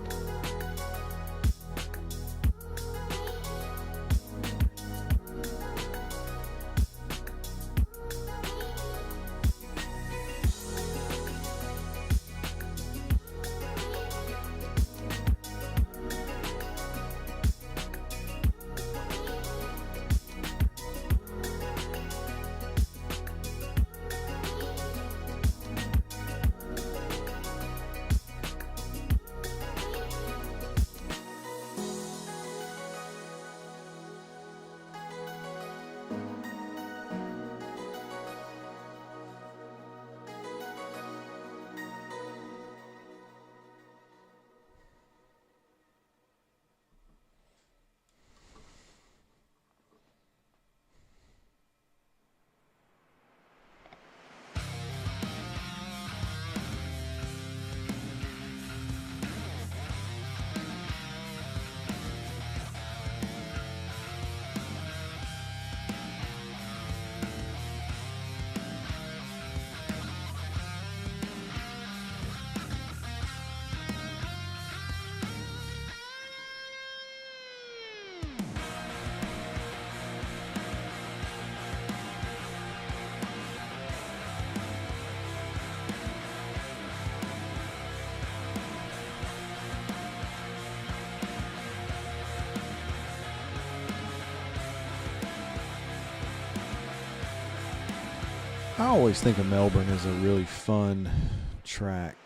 I always think of Melbourne as a really fun track.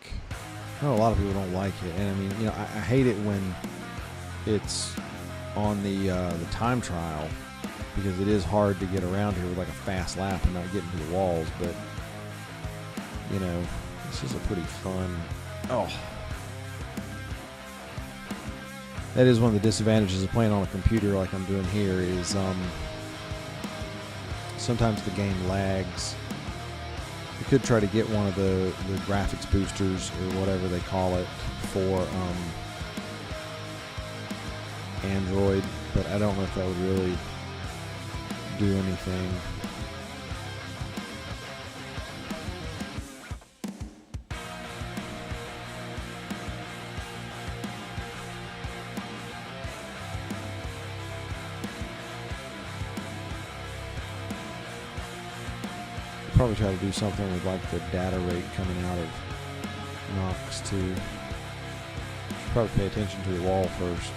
I know a lot of people don't like it, and I mean, you know, I hate it when it's on the time trial, because it is hard to get around here with like a fast lap and not get into the walls. But you know, this is a pretty fun. Oh, that is one of the disadvantages of playing on a computer like I'm doing here. Is sometimes the game lags. You could try to get one of the graphics boosters or whatever they call it for Android, but I don't know if that would really do anything. Probably try to do something with like the data rate coming out of Nox too. Should probably pay attention to the wall first.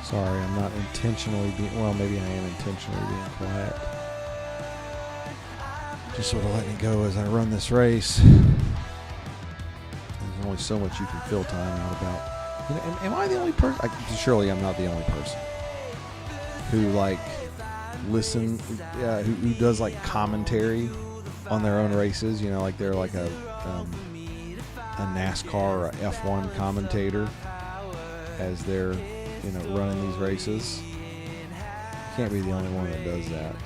Sorry, I'm not intentionally being, well, maybe I am intentionally being quiet. Just sort of letting it go as I run this race. There's only so much you can fill time out about. You know, am I the only person? Surely I'm not the only person who like who does like commentary on their own races. You know, like they're like a NASCAR or a F1 commentator as they're, you know, running these races. Can't be the only one that does that.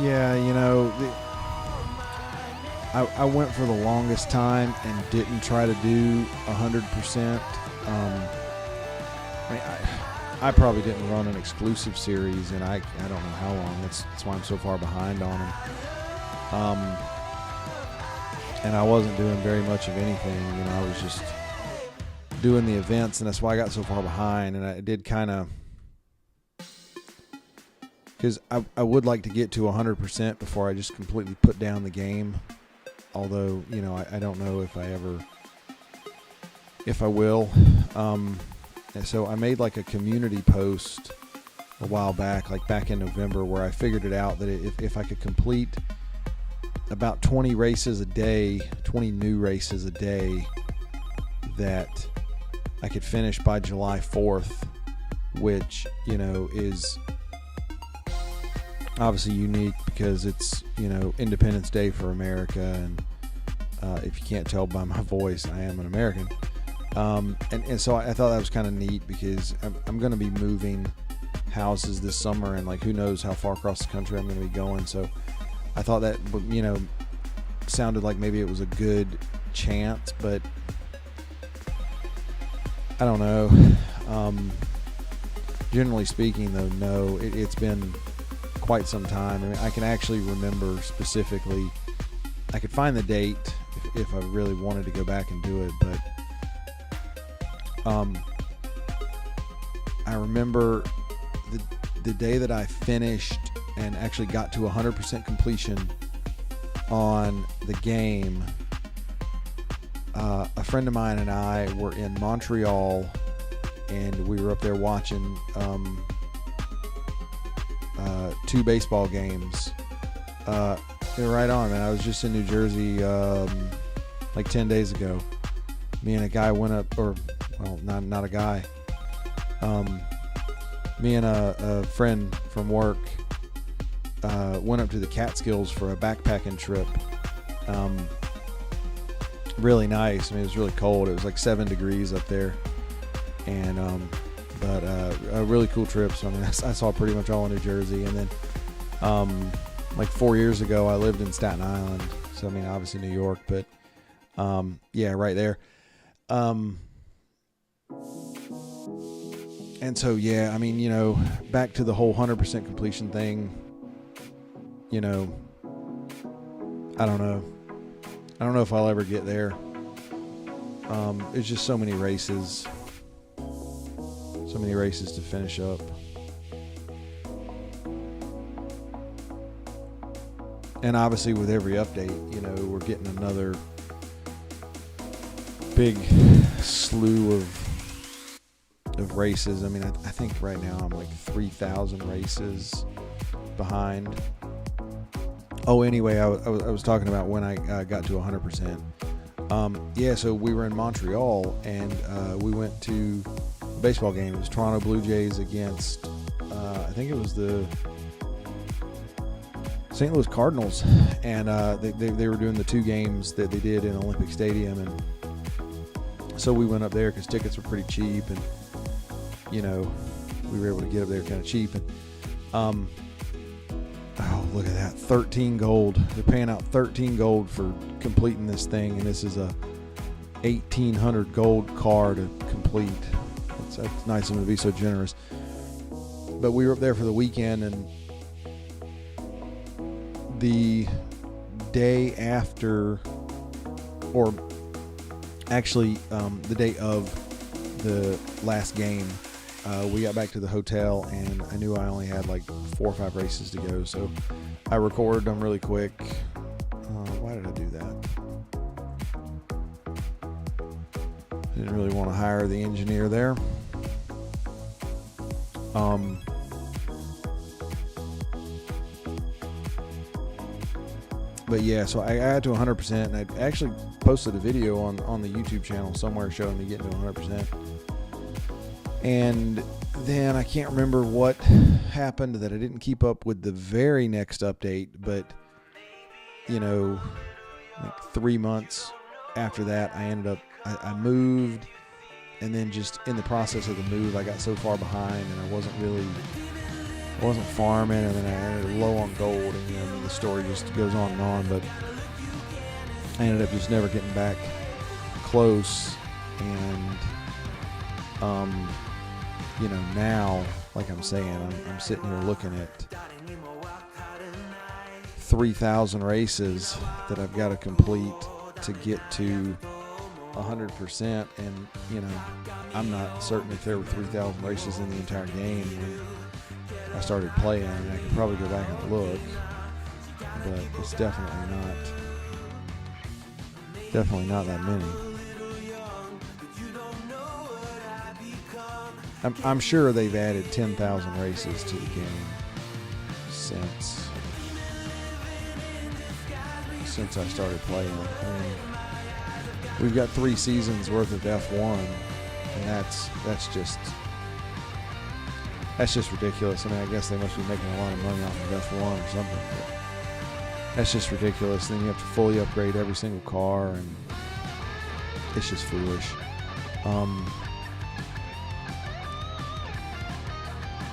Yeah, you know, I went for the longest time and didn't try to do 100%. I mean, I probably didn't run an exclusive series, and I don't know how long. That's why I'm so far behind on them. And I wasn't doing very much of anything. You know, I was just doing the events, and that's why I got so far behind. And I did kind of, because I would like to get to 100% before I just completely put down the game. Although, you know, I don't know if I will. And so I made like a community post a while back, like back in November, where I figured it out that if I could complete about 20 races a day, 20 new races a day, that I could finish by July 4th, which, you know, is obviously unique because it's, you know, Independence Day for America, and If you can't tell by my voice, I am an American. And so I thought that was kind of neat because I'm going to be moving houses this summer, and like who knows how far across the country I'm going to be going. So I thought that, you know, sounded like maybe it was a good chance, but I don't know. Generally speaking, though, no, it's been quite some time. I mean, I can actually remember specifically. I could find the date if I really wanted to go back and do it, but I remember the day that I finished and actually got to 100% completion on the game. A friend of mine and I were in Montreal, and we were up there watching 2 baseball games. They were right on, man. I was just in New Jersey like 10 days ago. Me and a guy went up, or well, not a guy. Me and a friend from work went up to the Catskills for a backpacking trip. Really nice. I mean, it was really cold. It was like 7 degrees up there, and but a really cool trip. So I mean, I saw pretty much all of New Jersey, and then like 4 years ago, I lived in Staten Island. So I mean, obviously New York, but yeah, right there. And so, yeah, I mean, you know, back to the whole 100% completion thing, you know, I don't know. I don't know if I'll ever get there. It's just so many races to finish up. And obviously with every update, you know, we're getting another big slew of races. I mean, I think right now I'm like 3,000 races behind. Oh, anyway, I was talking about when I got to 100%. Yeah, so we were in Montreal, and we went to a baseball game. It was Toronto Blue Jays against, I think it was the St. Louis Cardinals, and they were doing the 2 games that they did in Olympic Stadium, and so we went up there because tickets were pretty cheap, and you know, we were able to get up there kind of cheap, and oh, look at that, 13 gold. They're paying out 13 gold for completing this thing, and this is a 1,800 gold car to complete. That's nice of them to be so generous. But we were up there for the weekend, and the day after, or actually the day of the last game, we got back to the hotel, and I knew I only had like 4 or 5 races to go, so I recorded them really quick. Why did I do that? Didn't really want to hire the engineer there. But yeah, so I got to 100%, and I actually posted a video on the YouTube channel somewhere showing me getting to 100%. And then I can't remember what happened that I didn't keep up with the very next update, but you know, like 3 months after that, I moved, and then just in the process of the move, I got so far behind, and I wasn't farming, and then I ended low on gold, and you know, the story just goes on, but I ended up just never getting back close, and you know, now, like I'm saying, I'm sitting here looking at 3,000 races that I've got to complete to get to 100%, and you know, I'm not certain if there were 3,000 races in the entire game when I started playing. I mean, I could probably go back and look, but it's definitely not that many. I'm sure they've added 10,000 races to the game since I started playing. I mean, we've got 3 seasons worth of F1, and that's just ridiculous. I mean, I guess they must be making a lot of money off of F1 or something. But That's just ridiculous. Then you have to fully upgrade every single car, and it's just foolish.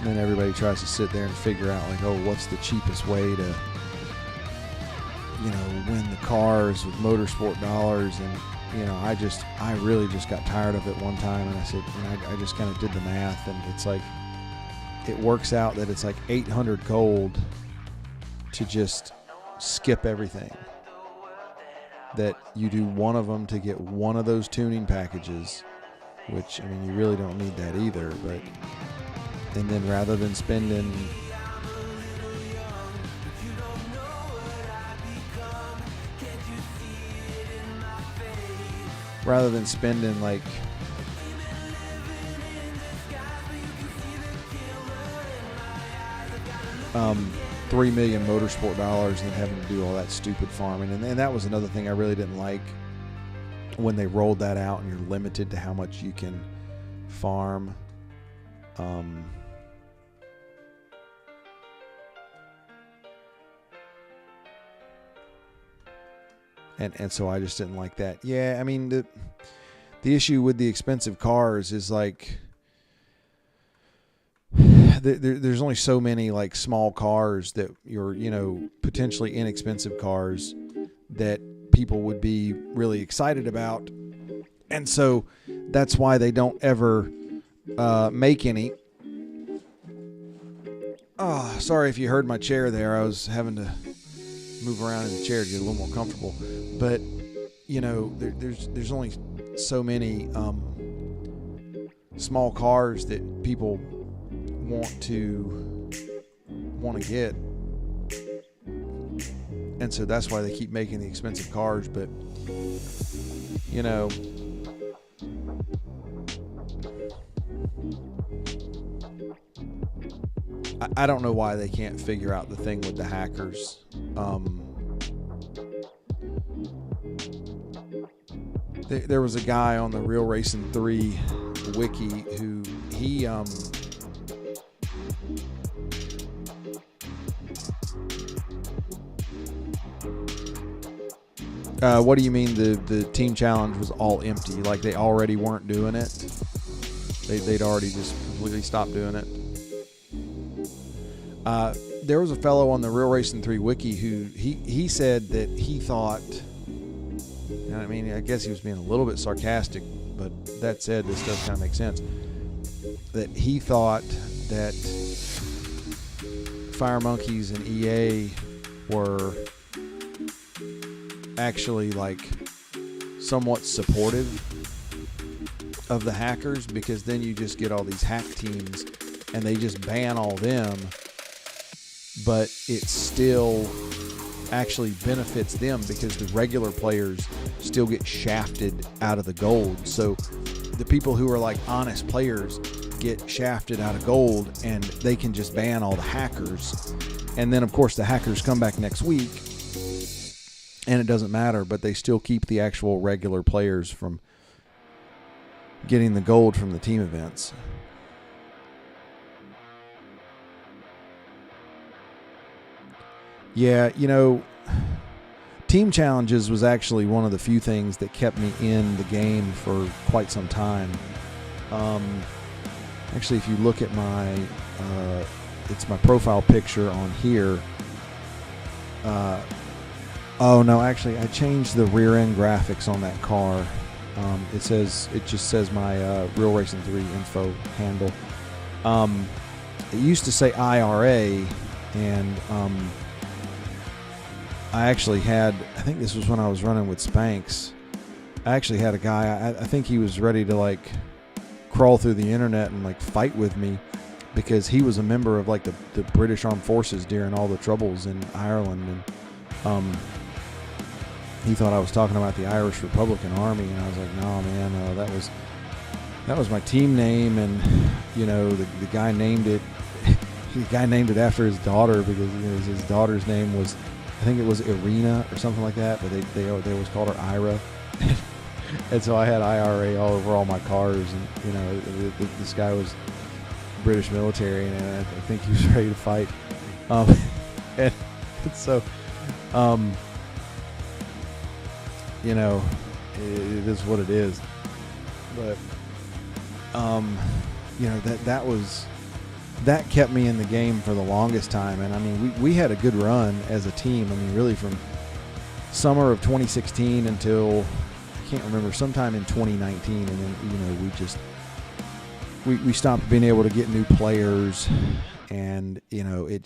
Then everybody tries to sit there and figure out, like, oh, what's the cheapest way to, win the cars with motorsport dollars. And, I really just got tired of it one time, and I said, I just kind of did the math, and it's like, it works out that it's like 800 gold to just skip everything. That you do one of them to get one of those tuning packages, which, you really don't need that either, but, and then rather than spending like $3 million motorsport dollars and having to do all that stupid farming. And that was another thing I really didn't like when they rolled that out, and you're limited to how much you can farm. And so I just didn't like that. Yeah, the issue with the expensive cars is like there's only so many like small cars that you're, potentially inexpensive cars that people would be really excited about. And so that's why they don't ever make any. Oh, sorry if you heard my chair there. I was having to move around in the chair to get a little more comfortable. But, there's only so many small cars that people want to get. And so that's why they keep making the expensive cars. But, I don't know why they can't figure out the thing with the hackers. There was a guy on the Real Racing 3 wiki who he what do you mean the team challenge was all empty? Like they already weren't doing it? They'd already just completely stopped doing it? There was a fellow on the Real Racing 3 wiki who he said that he thought, I guess he was being a little bit sarcastic, but that said, this does kind of make sense, that he thought that Fire Monkeys and EA were actually like somewhat supportive of the hackers, because then you just get all these hack teams and they just ban all them, but it still actually benefits them because the regular players still get shafted out of the gold. So the people who are like honest players get shafted out of gold, and they can just ban all the hackers. And then of course the hackers come back next week and it doesn't matter, but they still keep the actual regular players from getting the gold from the team events. Yeah, team challenges was actually one of the few things that kept me in the game for quite some time. Actually, if you look at my, it's my profile picture on here. Oh no, actually, I changed the rear end graphics on that car. It just says my Real Racing 3 info handle. It used to say IRA, and I actually had, I think this was when I was running with Spanx. I actually had a guy, I think he was ready to like crawl through the internet and like fight with me, because he was a member of like the British Armed Forces during all the troubles in Ireland, and he thought I was talking about the Irish Republican Army, and I was like, no man, that was my team name, and the guy named it after his daughter, because his daughter's name was, I think it was Irina or something like that, but they always called her Ira. And so I had IRA all over all my cars, and this guy was British military, and I think he was ready to fight. And so You know, it is what it is. But, you know, that kept me in the game for the longest time. And I mean, we had a good run as a team. I mean, really from summer of 2016 until, I can't remember, sometime in 2019. And then, you know, we stopped being able to get new players, and, you know, it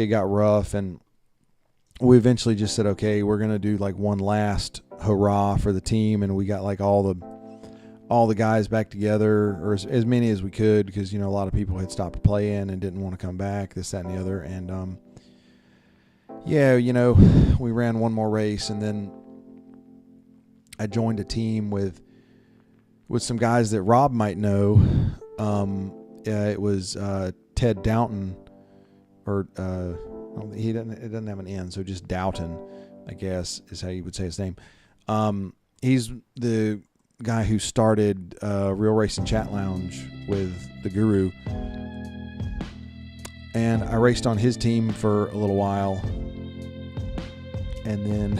got rough. And we eventually just said, okay, we're going to do like one last hurrah for the team. And we got like all the guys back together, or as many as we could, because, you know, a lot of people had stopped playing and didn't want to come back, this, that, and the other. And, yeah, you know, we ran one more race, and then I joined a team with some guys that Rob might know. It was Ted Downton, or it doesn't have an N, so just Doughton, I guess, is how you would say his name. He's the guy who started Real Racing Chat Lounge with the Guru, and I raced on his team for a little while, and then,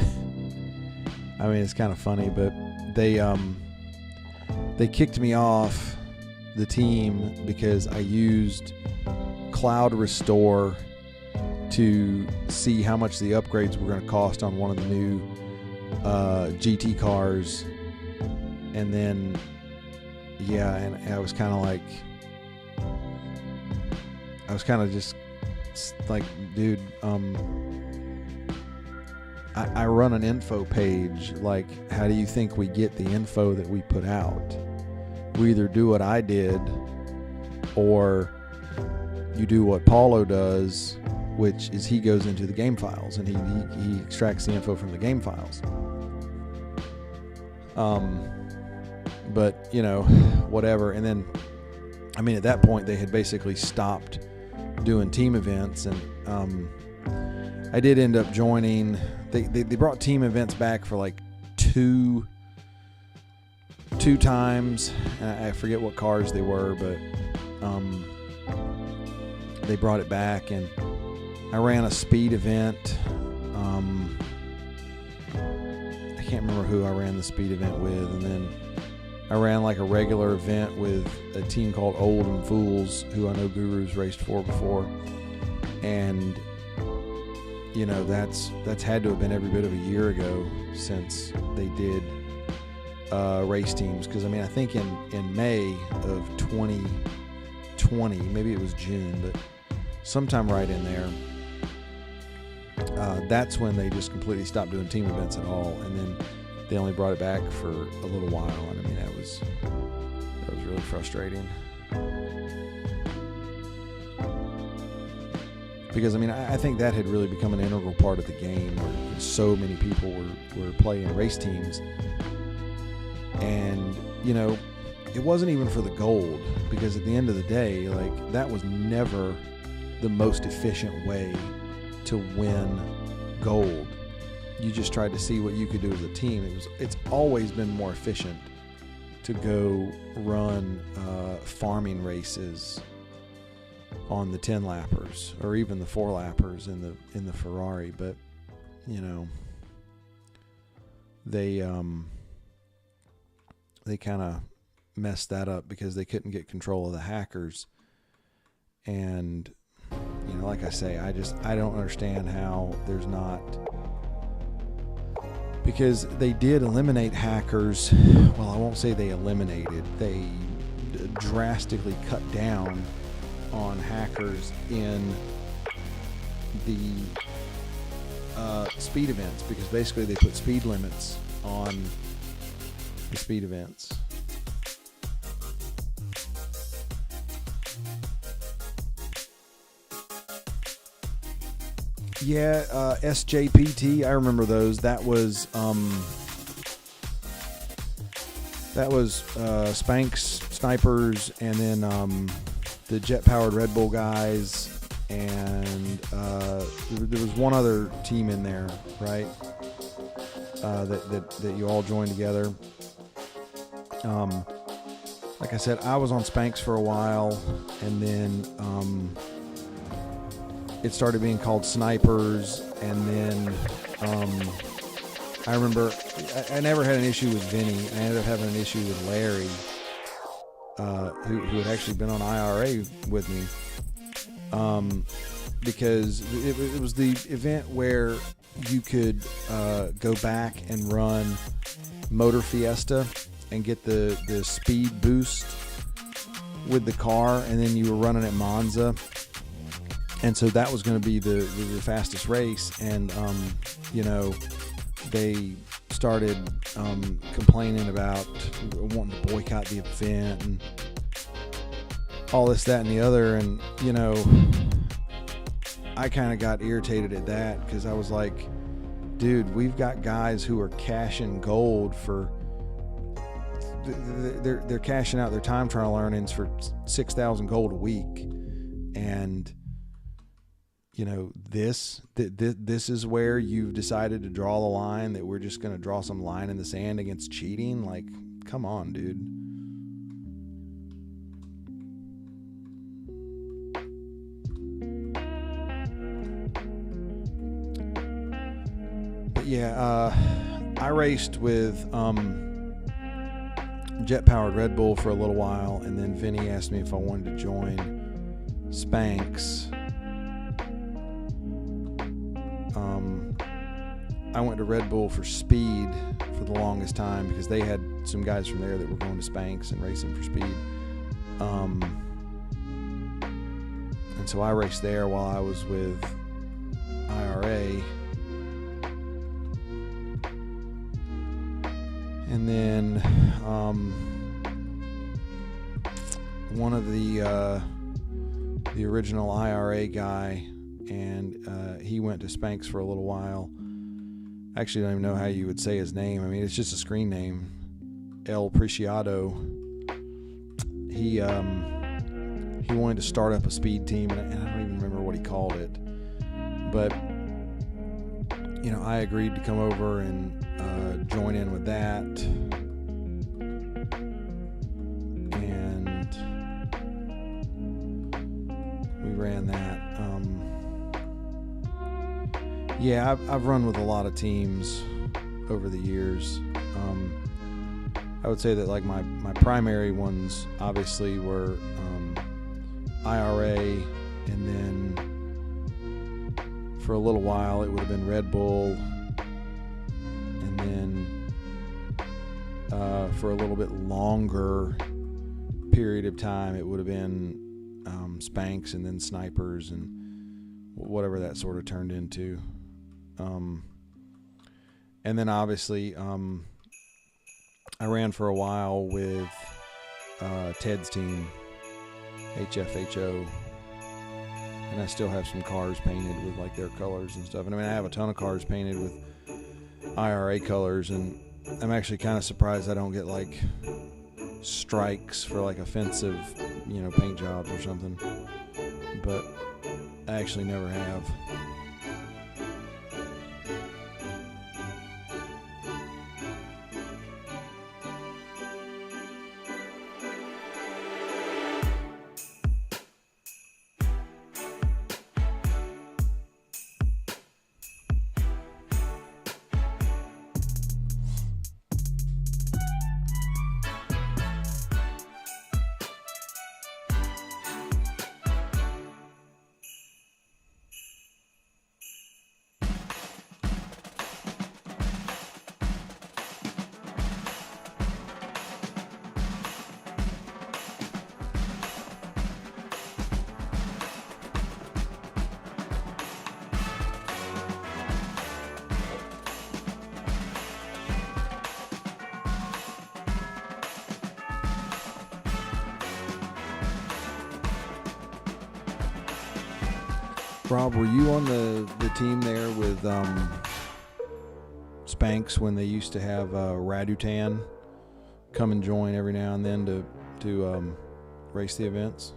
I mean, it's kind of funny, but they kicked me off the team because I used Cloud Restore to see how much the upgrades were going to cost on one of the new GT cars. And then, yeah, and I was kind of just like, dude, I run an info page. Like, how do you think we get the info that we put out? We either do what I did, or you do what Paulo does, which is he goes into the game files and he extracts the info from the game files. But, you know, whatever. And then, I mean, at that point they had basically stopped doing team events, and I did end up joining. They brought team events back for like two times. I forget what cars they were, but they brought it back, and I ran a speed event. I can't remember who I ran the speed event with, and then I ran like a regular event with a team called Old and Fools, who I know Guru's raced for before. And, you know, that's had to have been every bit of a year ago since they did race teams. Because, I mean, I think in May of 2020, maybe it was June, but sometime right in there, that's when they just completely stopped doing team events at all. And then they only brought it back for a little while. And I mean, that was really frustrating. Because, I mean, I think that had really become an integral part of the game, where so many people were playing race teams. And, you know, it wasn't even for the gold, because at the end of the day, like, that was never the most efficient way to win gold. You just tried to see what you could do as a team. It's always been more efficient to go run farming races on the 10 lappers, or even the 4 lappers in the Ferrari. But, you know, they kind of messed that up because they couldn't get control of the hackers. And, you know, like I say, I don't understand how there's not, because they did eliminate hackers. Well, I won't say they eliminated. They drastically cut down on hackers in the speed events, because basically they put speed limits on the speed events. Yeah, SJPT, I remember those. That was Spanx Snipers, and then the jet-powered Red Bull guys, and there was one other team in there, right? That you all joined together. Like I said, I was on Spanx for a while, and then it started being called Snipers, and then I remember I never had an issue with Vinny. I ended up having an issue with Larry, who had actually been on IRA with me, because it was the event where you could go back and run Motor Fiesta and get the speed boost with the car, and then you were running at Monza, and so that was going to be the fastest race. And you know, they started complaining about wanting to boycott the event and all this, that, and the other. And you know, I kind of got irritated at that, because I was like, dude, we've got guys who are cashing gold for they're cashing out their time trial earnings for 6,000 gold a week, and you know, this is where you've decided to draw the line, that we're just going to draw some line in the sand against cheating. Like, come on, dude. But yeah, I raced with jet-powered Red Bull for a little while, and then Vinny asked me if I wanted to join Spanx. I went to Red Bull for speed for the longest time, because they had some guys from there that were going to Spanx and racing for speed. And so I raced there while I was with IRA. And then one of the original IRA guy, and he went to Spanx for a little while. I actually don't even know how you would say his name. I mean, it's just a screen name. El Preciado. He wanted to start up a speed team, and I don't even remember what he called it. But you know, I agreed to come over and join in with that, and we ran that. Yeah, I've run with a lot of teams over the years. I would say that like my primary ones obviously were IRA, and then for a little while it would have been Red Bull, and then for a little bit longer period of time it would have been Spanx, and then Snipers, and whatever that sort of turned into. And then obviously I ran for a while with Ted's team, HFHO, and I still have some cars painted with like their colors and stuff. And I mean, I have a ton of cars painted with IRA colors, and I'm actually kind of surprised I don't get like strikes for like offensive, you know, paint jobs or something. But I actually never have. Rob, were you on the team there with Spanx when they used to have Radutan come and join every now and then to race the events?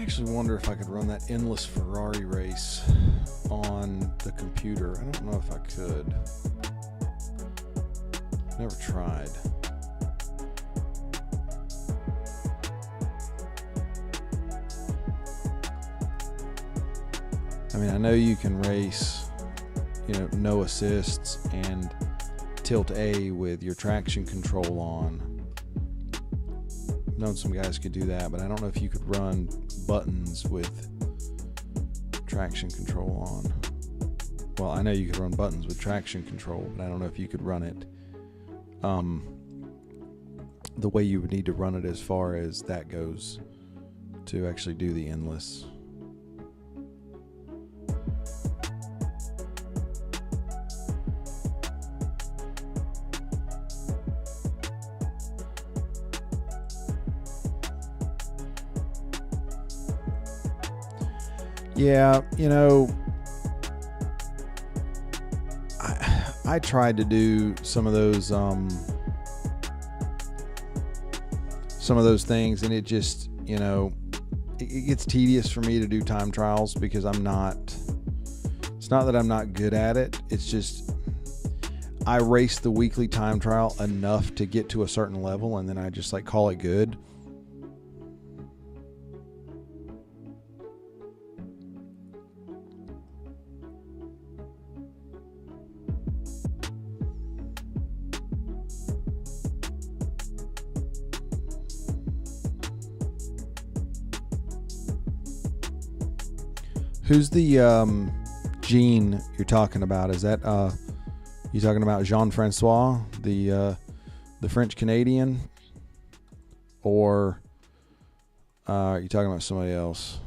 actually wonder if I could run that endless Ferrari race on the computer. I don't know if I could. Never tried. I mean, I know you can race, no assists and tilt A with your traction control on. I've known some guys could do that, but I don't know if you could run buttons with traction control on. Well, I know you could run buttons with traction control, but I don't know if you could run it the way you would need to run it as far as that goes to actually do the endless. Yeah, I tried to do some of those things, and it just, it gets tedious for me to do time trials because it's not that I'm not good at it. It's just I race the weekly time trial enough to get to a certain level, and then I just call it good. Who's the Gene you're talking about? Is that you talking about Jean-Francois, the French Canadian, or are you talking about somebody else?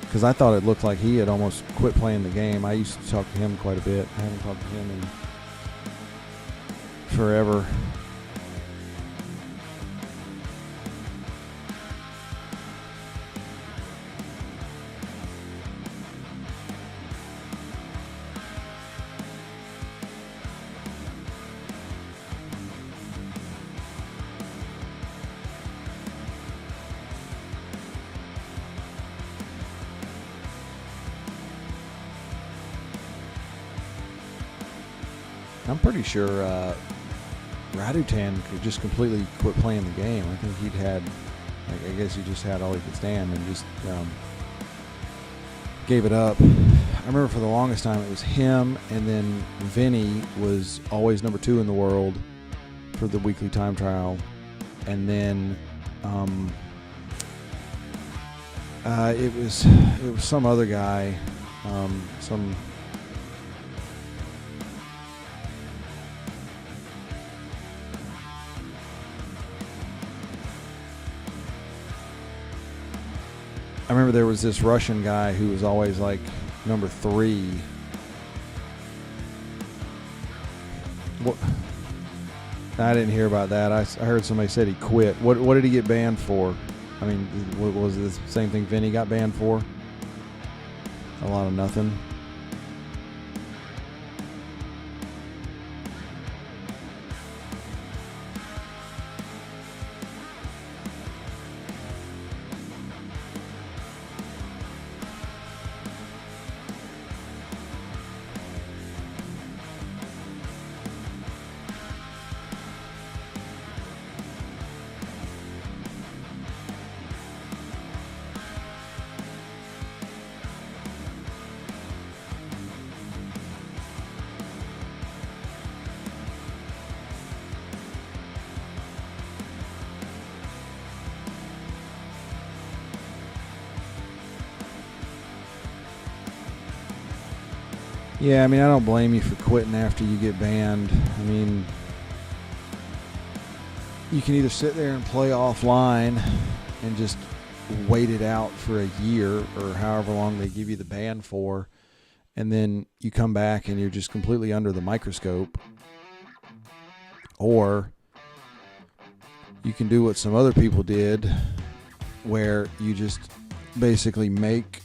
Because I thought it looked like he had almost quit playing the game. I used to talk to him quite a bit. I haven't talked to him in forever. I'm pretty sure Radutan could just completely quit playing the game. I think he'd had, I guess he just had all he could stand and just gave it up. I remember for the longest time it was him, and then Vinny was always number 2 in the world for the weekly time trial, and then it was some other guy, I remember there was this Russian guy who was always number 3. What? I didn't hear about that. I heard somebody said he quit. What did he get banned for? I mean, was it the same thing Vinny got banned for? A lot of nothing. Yeah, I mean, I don't blame you for quitting after you get banned. I mean, you can either sit there and play offline and just wait it out for a year or however long they give you the ban for, and then you come back and you're just completely under the microscope. Or you can do what some other people did, where you just basically make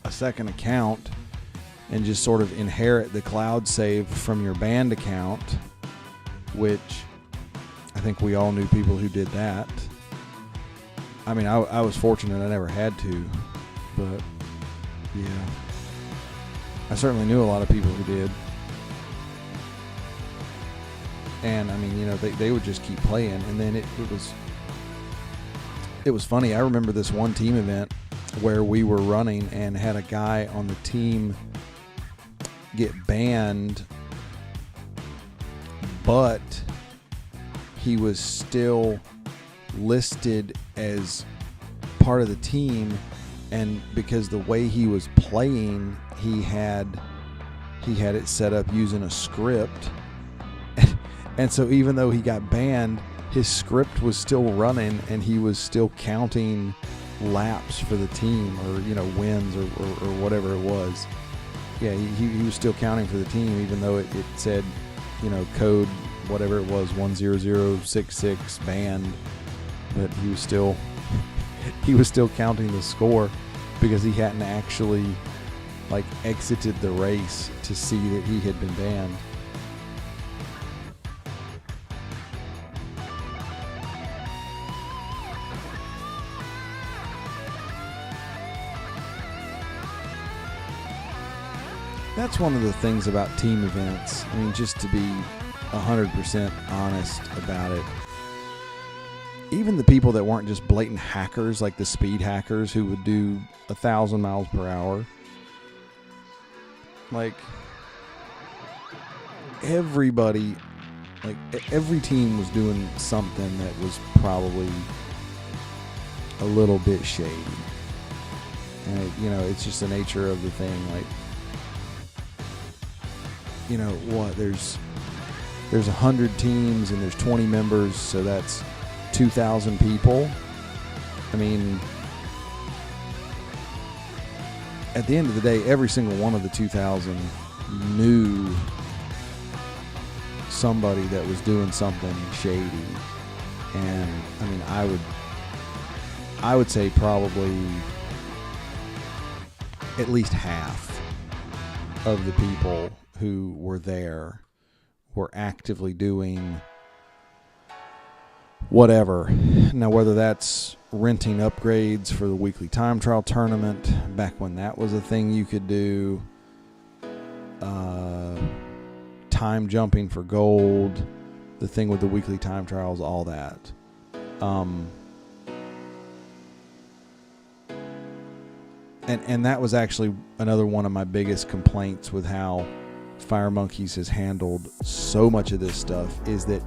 a second account and just sort of inherit the cloud save from your banned account, which I think we all knew people who did that. I mean, I was fortunate I never had to, but yeah, I certainly knew a lot of people who did. And I mean, you know, they would just keep playing, and then it was funny. I remember this one team event where we were running and had a guy on the team get banned, but he was still listed as part of the team, and because the way he was playing, he had it set up using a script, and so even though he got banned, his script was still running, and he was still counting laps for the team, or, you know, wins, or whatever it was. Yeah, he was still counting for the team, even though it said, you know, code whatever it was, 10066 banned, but he was still counting the score, because he hadn't actually like exited the race to see that he had been banned. That's one of the things about team events. I mean, just to be 100% honest about it, even the people that weren't just blatant hackers, like the speed hackers who would do 1,000 miles per hour, like everybody, like every team was doing something that was probably a little bit shady. And it, you know, it's just the nature of the thing. Like, you know what, there's 100 teams and there's 20 members, so that's 2,000 people. I mean, at the end of the day, every single one of the 2,000 knew somebody that was doing something shady. And I mean, I would say probably at least half of the people who were there were actively doing whatever. Now, whether that's renting upgrades for the weekly time trial tournament, back when that was a thing you could do, time jumping for gold, the thing with the weekly time trials, all that. And that was actually another one of my biggest complaints with how Fire Monkeys has handled so much of this stuff, is that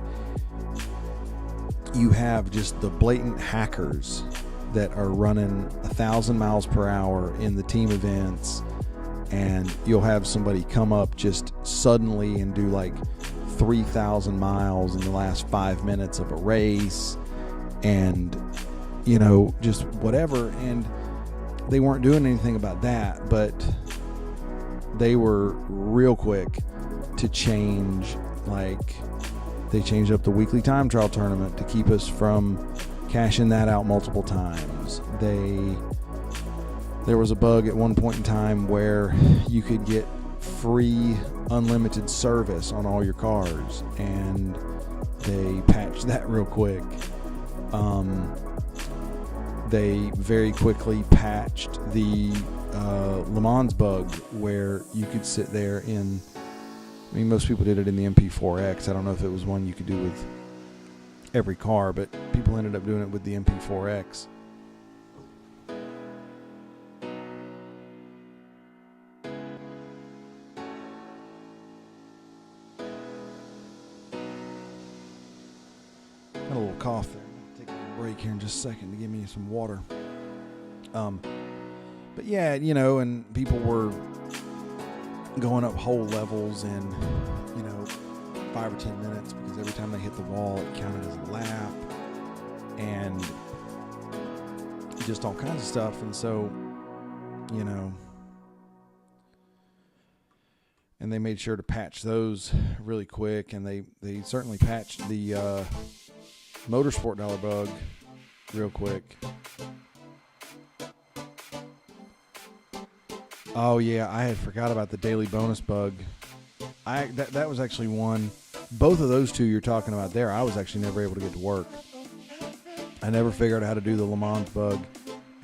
you have just the blatant hackers that are running 1,000 miles per hour in the team events, and you'll have somebody come up just suddenly and do like 3,000 miles in the last 5 minutes of a race, and, you know, just whatever. And they weren't doing anything about that, but they were real quick to change. Like, they changed up the weekly time trial tournament to keep us from cashing that out multiple times. There was a bug at one point in time where you could get free unlimited service on all your cars, and they patched that real quick. They very quickly patched the Le Mans bug where you could sit there in, I mean, most people did it in the MP4X. I don't know if it was one you could do with every car, but people ended up doing it with the MP4X. Got a little cough there. Take a break here in just a second to give me some water. But yeah, you know, and people were going up whole levels in, you know, 5 or 10 minutes, because every time they hit the wall, it counted as a lap, and just all kinds of stuff. And so, you know, and they made sure to patch those really quick, and they certainly patched the Motorsport dollar bug real quick. Oh yeah, I had forgot about the daily bonus bug. That was actually one. Both of those two you're talking about there, I was actually never able to get to work. I never figured out how to do the Le Mans bug,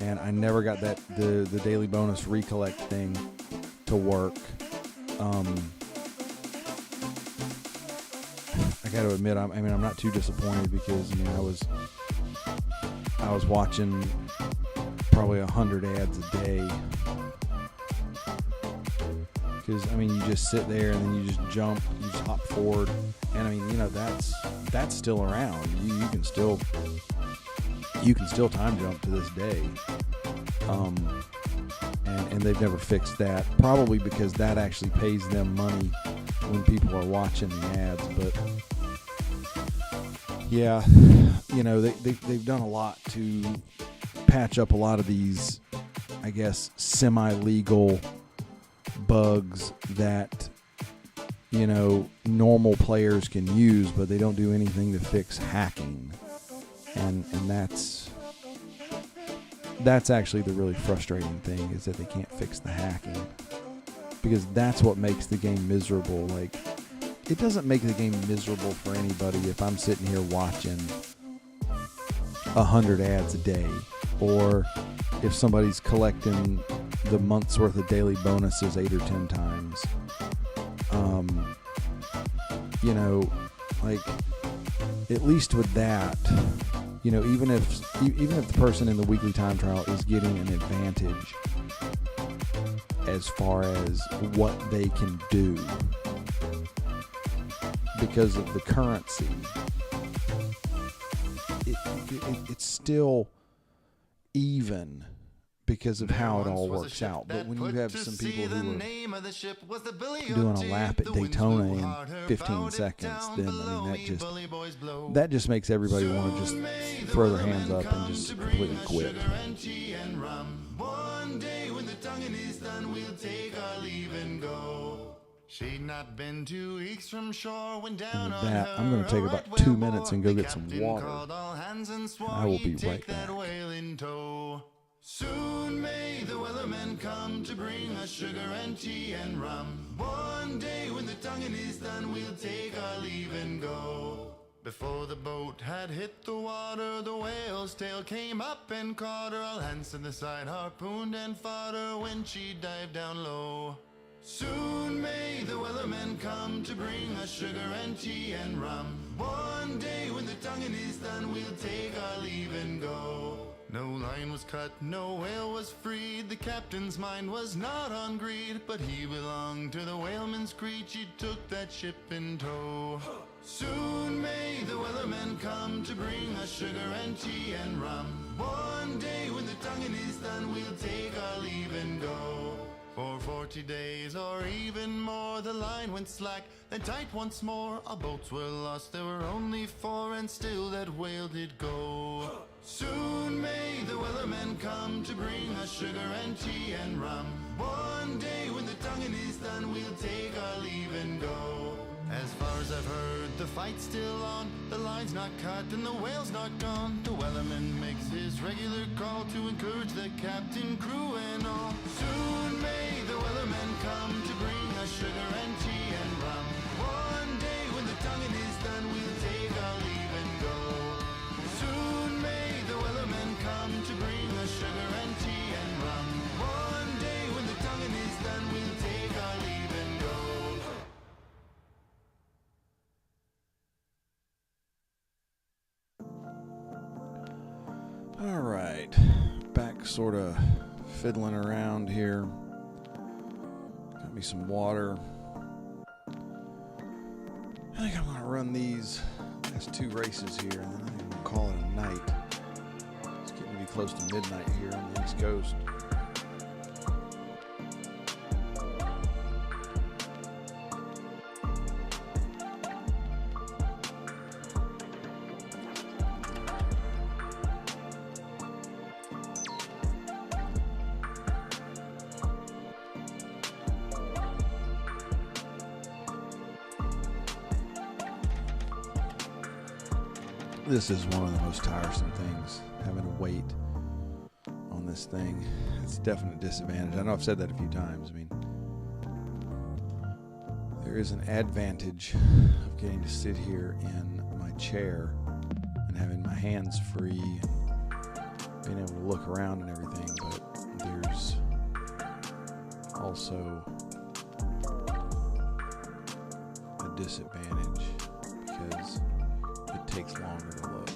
and I never got the daily bonus recollect thing to work. I got to admit, I'm not too disappointed because I was watching probably 100 ads a day. Because you just sit there and then you just jump, you just hop forward, and that's still around. You can still time jump to this day, and they've never fixed that. Probably because that actually pays them money when people are watching the ads. But yeah, they've done a lot to patch up a lot of these, I guess, semi-legal bugs that normal players can use, but they don't do anything to fix hacking, and that's actually the really frustrating thing, is that they can't fix the hacking, because that's what makes the game miserable. Like, it doesn't make the game miserable for anybody if I'm sitting here watching 100 ads a day, or if somebody's collecting the month's worth of daily bonuses 8 or 10 times. Like, at least with that, even if the person in the weekly time trial is getting an advantage as far as what they can do because of the currency, it's still even because of how it all works out. But when you have some people who are doing a lap at Daytona in 15 seconds, then that just makes everybody want to just throw their hands up and just completely quit. One day when the tonguing is done, we'll take our leave and go. She'd not been 2 weeks from shore when down on that, I'm going to take about 2 minutes and go get some water. I will be right back. Soon may the wellermen come to bring us sugar and tea and rum. One day when the tonguing is done, we'll take our leave and go. Before the boat had hit the water, the whale's tail came up and caught her. All hands to the side harpooned and fought her when she dived down low. Soon may the wellermen come to bring us sugar and tea and rum. One day when the tonguing is done, we'll take our leave and go. No line was cut, no whale was freed. The captain's mind was not on greed, but he belonged to the whaleman's creed. She took that ship in tow. Soon may the wellermen come to bring us sugar and tea and rum. One day when the tonguing is done, we'll take our leave and go. For 40 days or even more, the line went slack, then tight once more. Our boats were lost, there were only 4, and still that whale did go. Soon may the wellermen come to bring us sugar and tea and rum. One day when the tonguing is done, we'll take our leave and go. As far as I've heard, the fight's still on. The line's not cut and the whale's not gone. The wellerman makes his regular call to encourage the captain, crew and all. Soon may the wellermen come to bring us sugar and tea and rum. One day when the tonguing is done, we'll take our leave and go. Soon may the wellermen come to bring us sugar and tea and rum. One day when the tonguing is done, we'll take our leave and go. All right, back sort of fiddling around here. Got me some water. I think I'm gonna run these last 2 races here, and then I'm gonna call it a night. It's getting to be close to midnight here on the East Coast. This is one of the most tiresome things, having to wait on this thing. It's a definite disadvantage. I know I've said that a few times. I mean, there is an advantage of getting to sit here in my chair and having my hands free and being able to look around and everything, but there's also a disadvantage because it takes longer to load.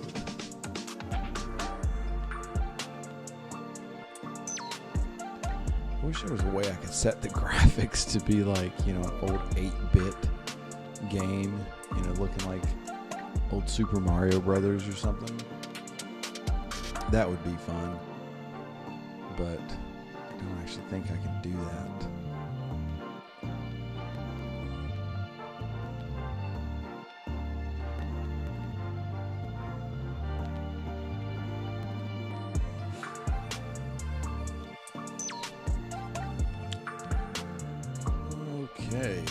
I wish there was a way I could set the graphics to be like, you know, an old 8-bit game, you know, looking like old Super Mario Brothers or something. That would be fun, but I don't actually think I can do that. Okay.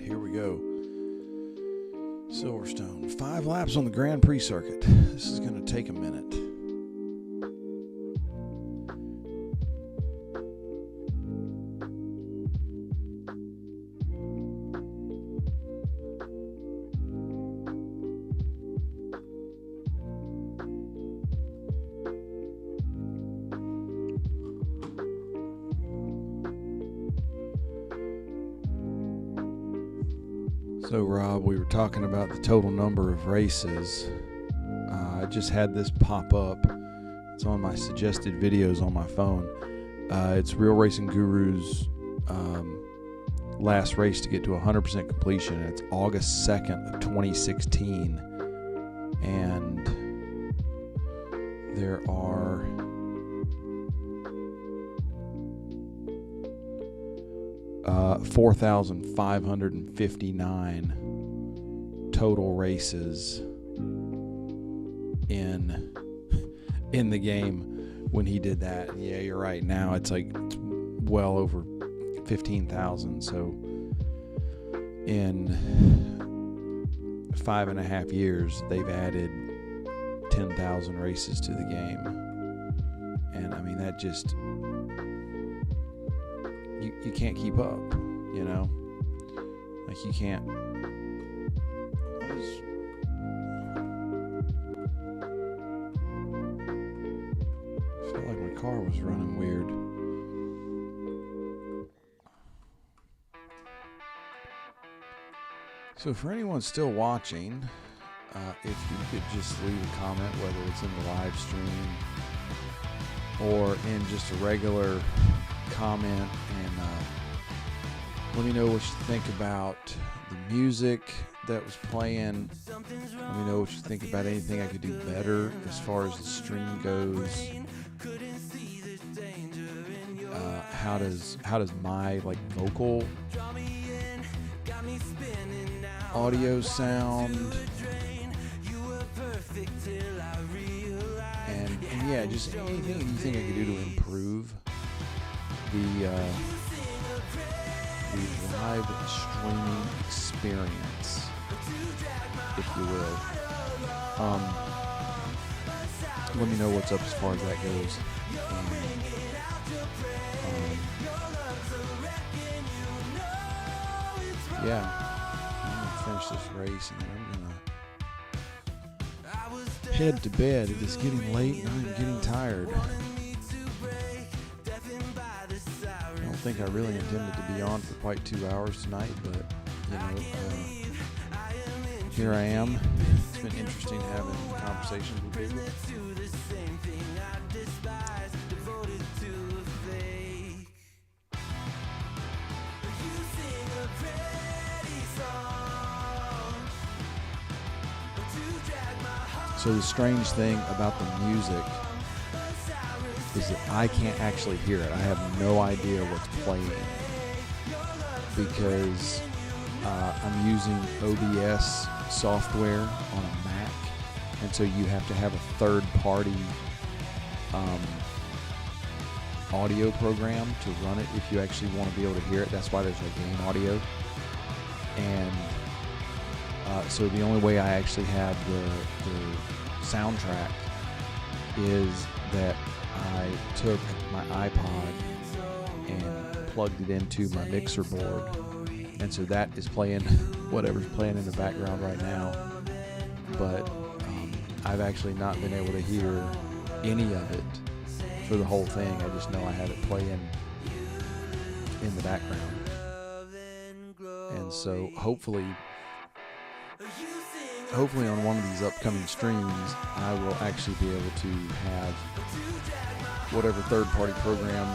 Here we go. Silverstone. 5 laps on the Grand Prix circuit. This is going to take a minute. So, Rob, we were talking about the total number of races. I just had this pop up. It's on my suggested videos on my phone. It's Real Racing Guru's last race to get to 100% completion. It's August 2nd of 2016. And there are 4,559 total races in the game when he did that. And yeah, you're right. Now it's like well over 15,000. So in 5.5 years, they've added 10,000 races to the game. And I mean, that just, you can't keep up, you know? Like, you can't. I felt like my car was running weird. So for anyone still watching, if you could just leave a comment, whether it's in the live stream or in just a regular comment, and let me know what you think about the music that was playing. Let me know what you think about anything I could do better as far as the stream goes. How does my like vocal audio sound? And yeah, just anything you think I could do to improve the live streaming experience, if you will. Let me know what's up as far as that goes. Yeah, I'm gonna finish this race and then I'm gonna head to bed. It is getting late and I'm getting tired. I don't think I really intended to be on for quite 2 hours tonight, but you know, here I am. It's been interesting having conversations with people. So the strange thing about the music is that I can't actually hear it. I have no idea what's playing because I'm using OBS software on a Mac, and so you have to have a third-party audio program to run it if you actually want to be able to hear it. That's why there's no game audio. And so the only way I actually have the soundtrack is that I took my iPod and plugged it into my mixer board, and so that is playing whatever's playing in the background right now. But I've actually not been able to hear any of it for the whole thing. I just know I had it playing in the background. And so hopefully on one of these upcoming streams, I will actually be able to have whatever third-party program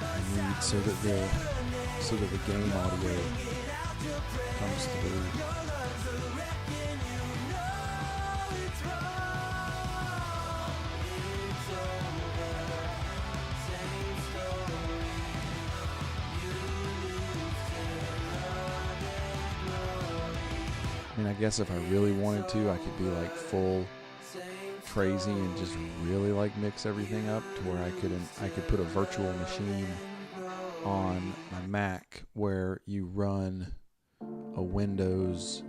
I need so that the game audio comes through. I mean, I guess if I really wanted to, I could be like full crazy and just really like mix everything up to where I could put a virtual machine on my Mac where you run a Windows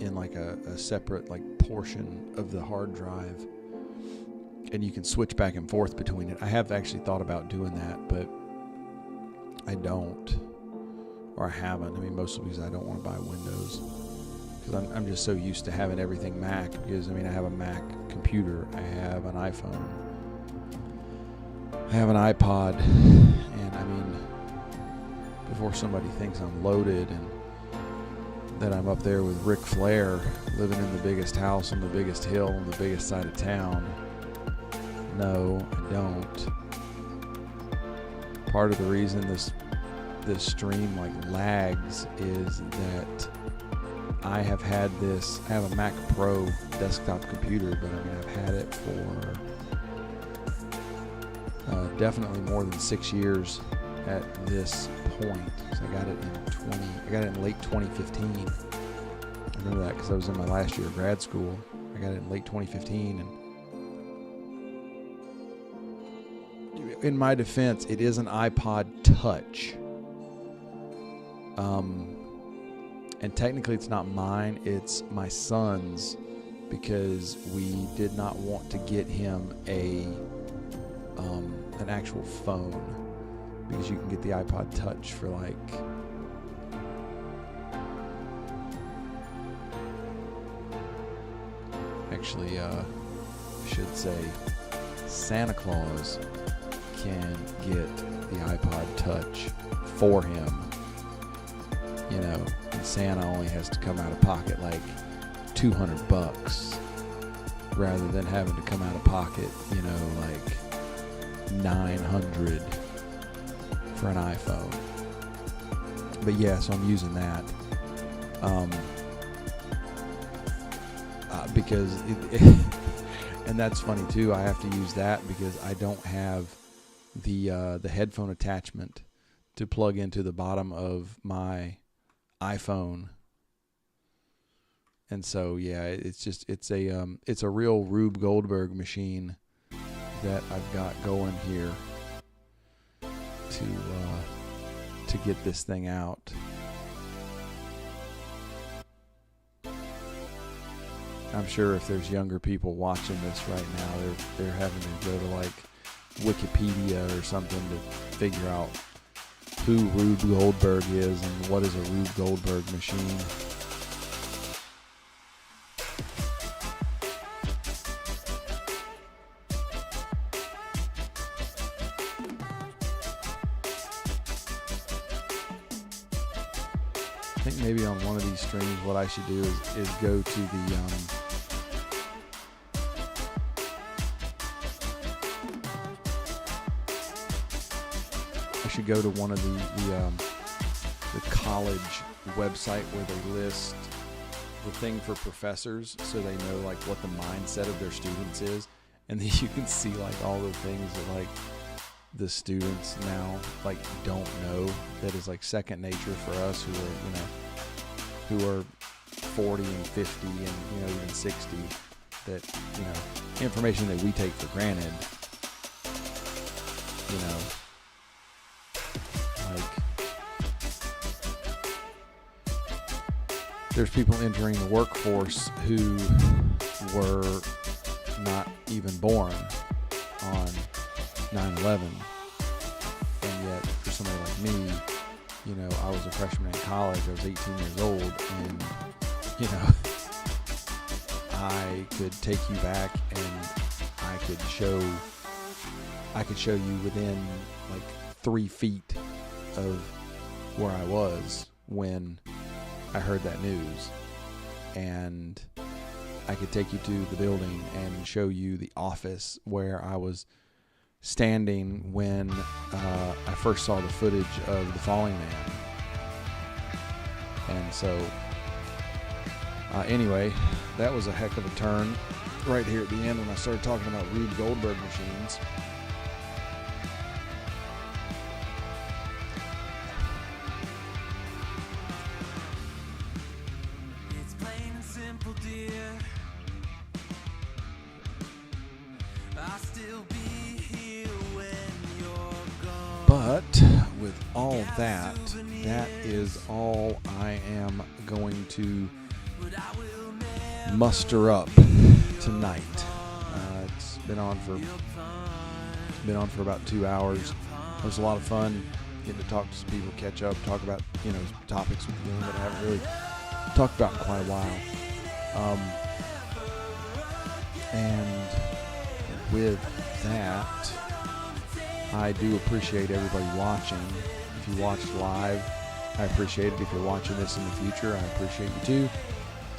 in like a separate like portion of the hard drive, and you can switch back and forth between it. I have actually thought about doing that, but I don't, or I haven't. I mean, mostly because I don't want to buy Windows. Because I'm just so used to having everything Mac, because I mean I have a Mac computer, I have an iPhone, I have an iPod, and I mean before somebody thinks I'm loaded and that I'm up there with Ric Flair living in the biggest house on the biggest hill on the biggest side of town, no, I don't. Part of the reason this stream like lags is that I have a Mac Pro desktop computer, but I mean I've had it for definitely more than 6 years at this point. So I got it in late 2015. I remember that because I was in my last year of grad school. I got it in late 2015, and in my defense, it is an iPod Touch. And technically it's not mine, it's my son's, because we did not want to get him an actual phone, because you can get the iPod Touch for like actually I should say Santa Claus can get the iPod Touch for him, you know, and Santa only has to come out of pocket like $200 rather than having to come out of pocket, you know, like $900 for an iPhone. But yeah, so I'm using that because and that's funny too, I have to use that because I don't have the headphone attachment to plug into the bottom of my iPhone. And so yeah, it's a real Rube Goldberg machine that I've got going here to get this thing out. I'm sure if there's younger people watching this right now, they're having to go to like Wikipedia or something to figure out who Rube Goldberg is and what is a Rube Goldberg machine. I think maybe on one of these streams what I should do is go to the I should go to one of the college website where they list the thing for professors, so they know like what the mindset of their students is, and then you can see like all the things that like the students now like don't know that is like second nature for us who are, who are 40 and 50 and even 60, that information that we take for granted, like there's people entering the workforce who were not even born on 9/11, and yet for somebody like me, I was a freshman in college, I was 18 years old, and I could take you back and I could show you within like 3 feet of where I was when I heard that news, and I could take you to the building and show you the office where I was standing when I first saw the footage of the falling man. And so anyway, that was a heck of a turn right here at the end when I started talking about Rube Goldberg machines. It's plain and simple, dear. I'll still be here when you're gone. But with all that, that is all I am going to muster up tonight. It's been on for about 2 hours. It was a lot of fun getting to talk to some people, catch up, talk about topics with them that I haven't really talked about in quite a while. And with that, I do appreciate everybody watching. If you watched live, I appreciate it. If you're watching this in the future, I appreciate you too.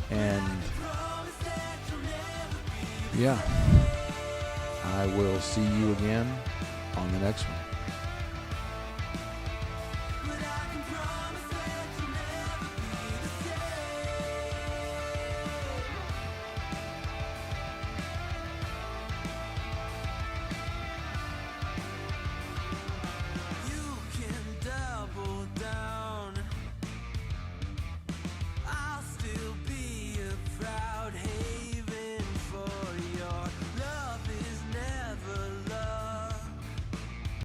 And yeah, I will see you again on the next one.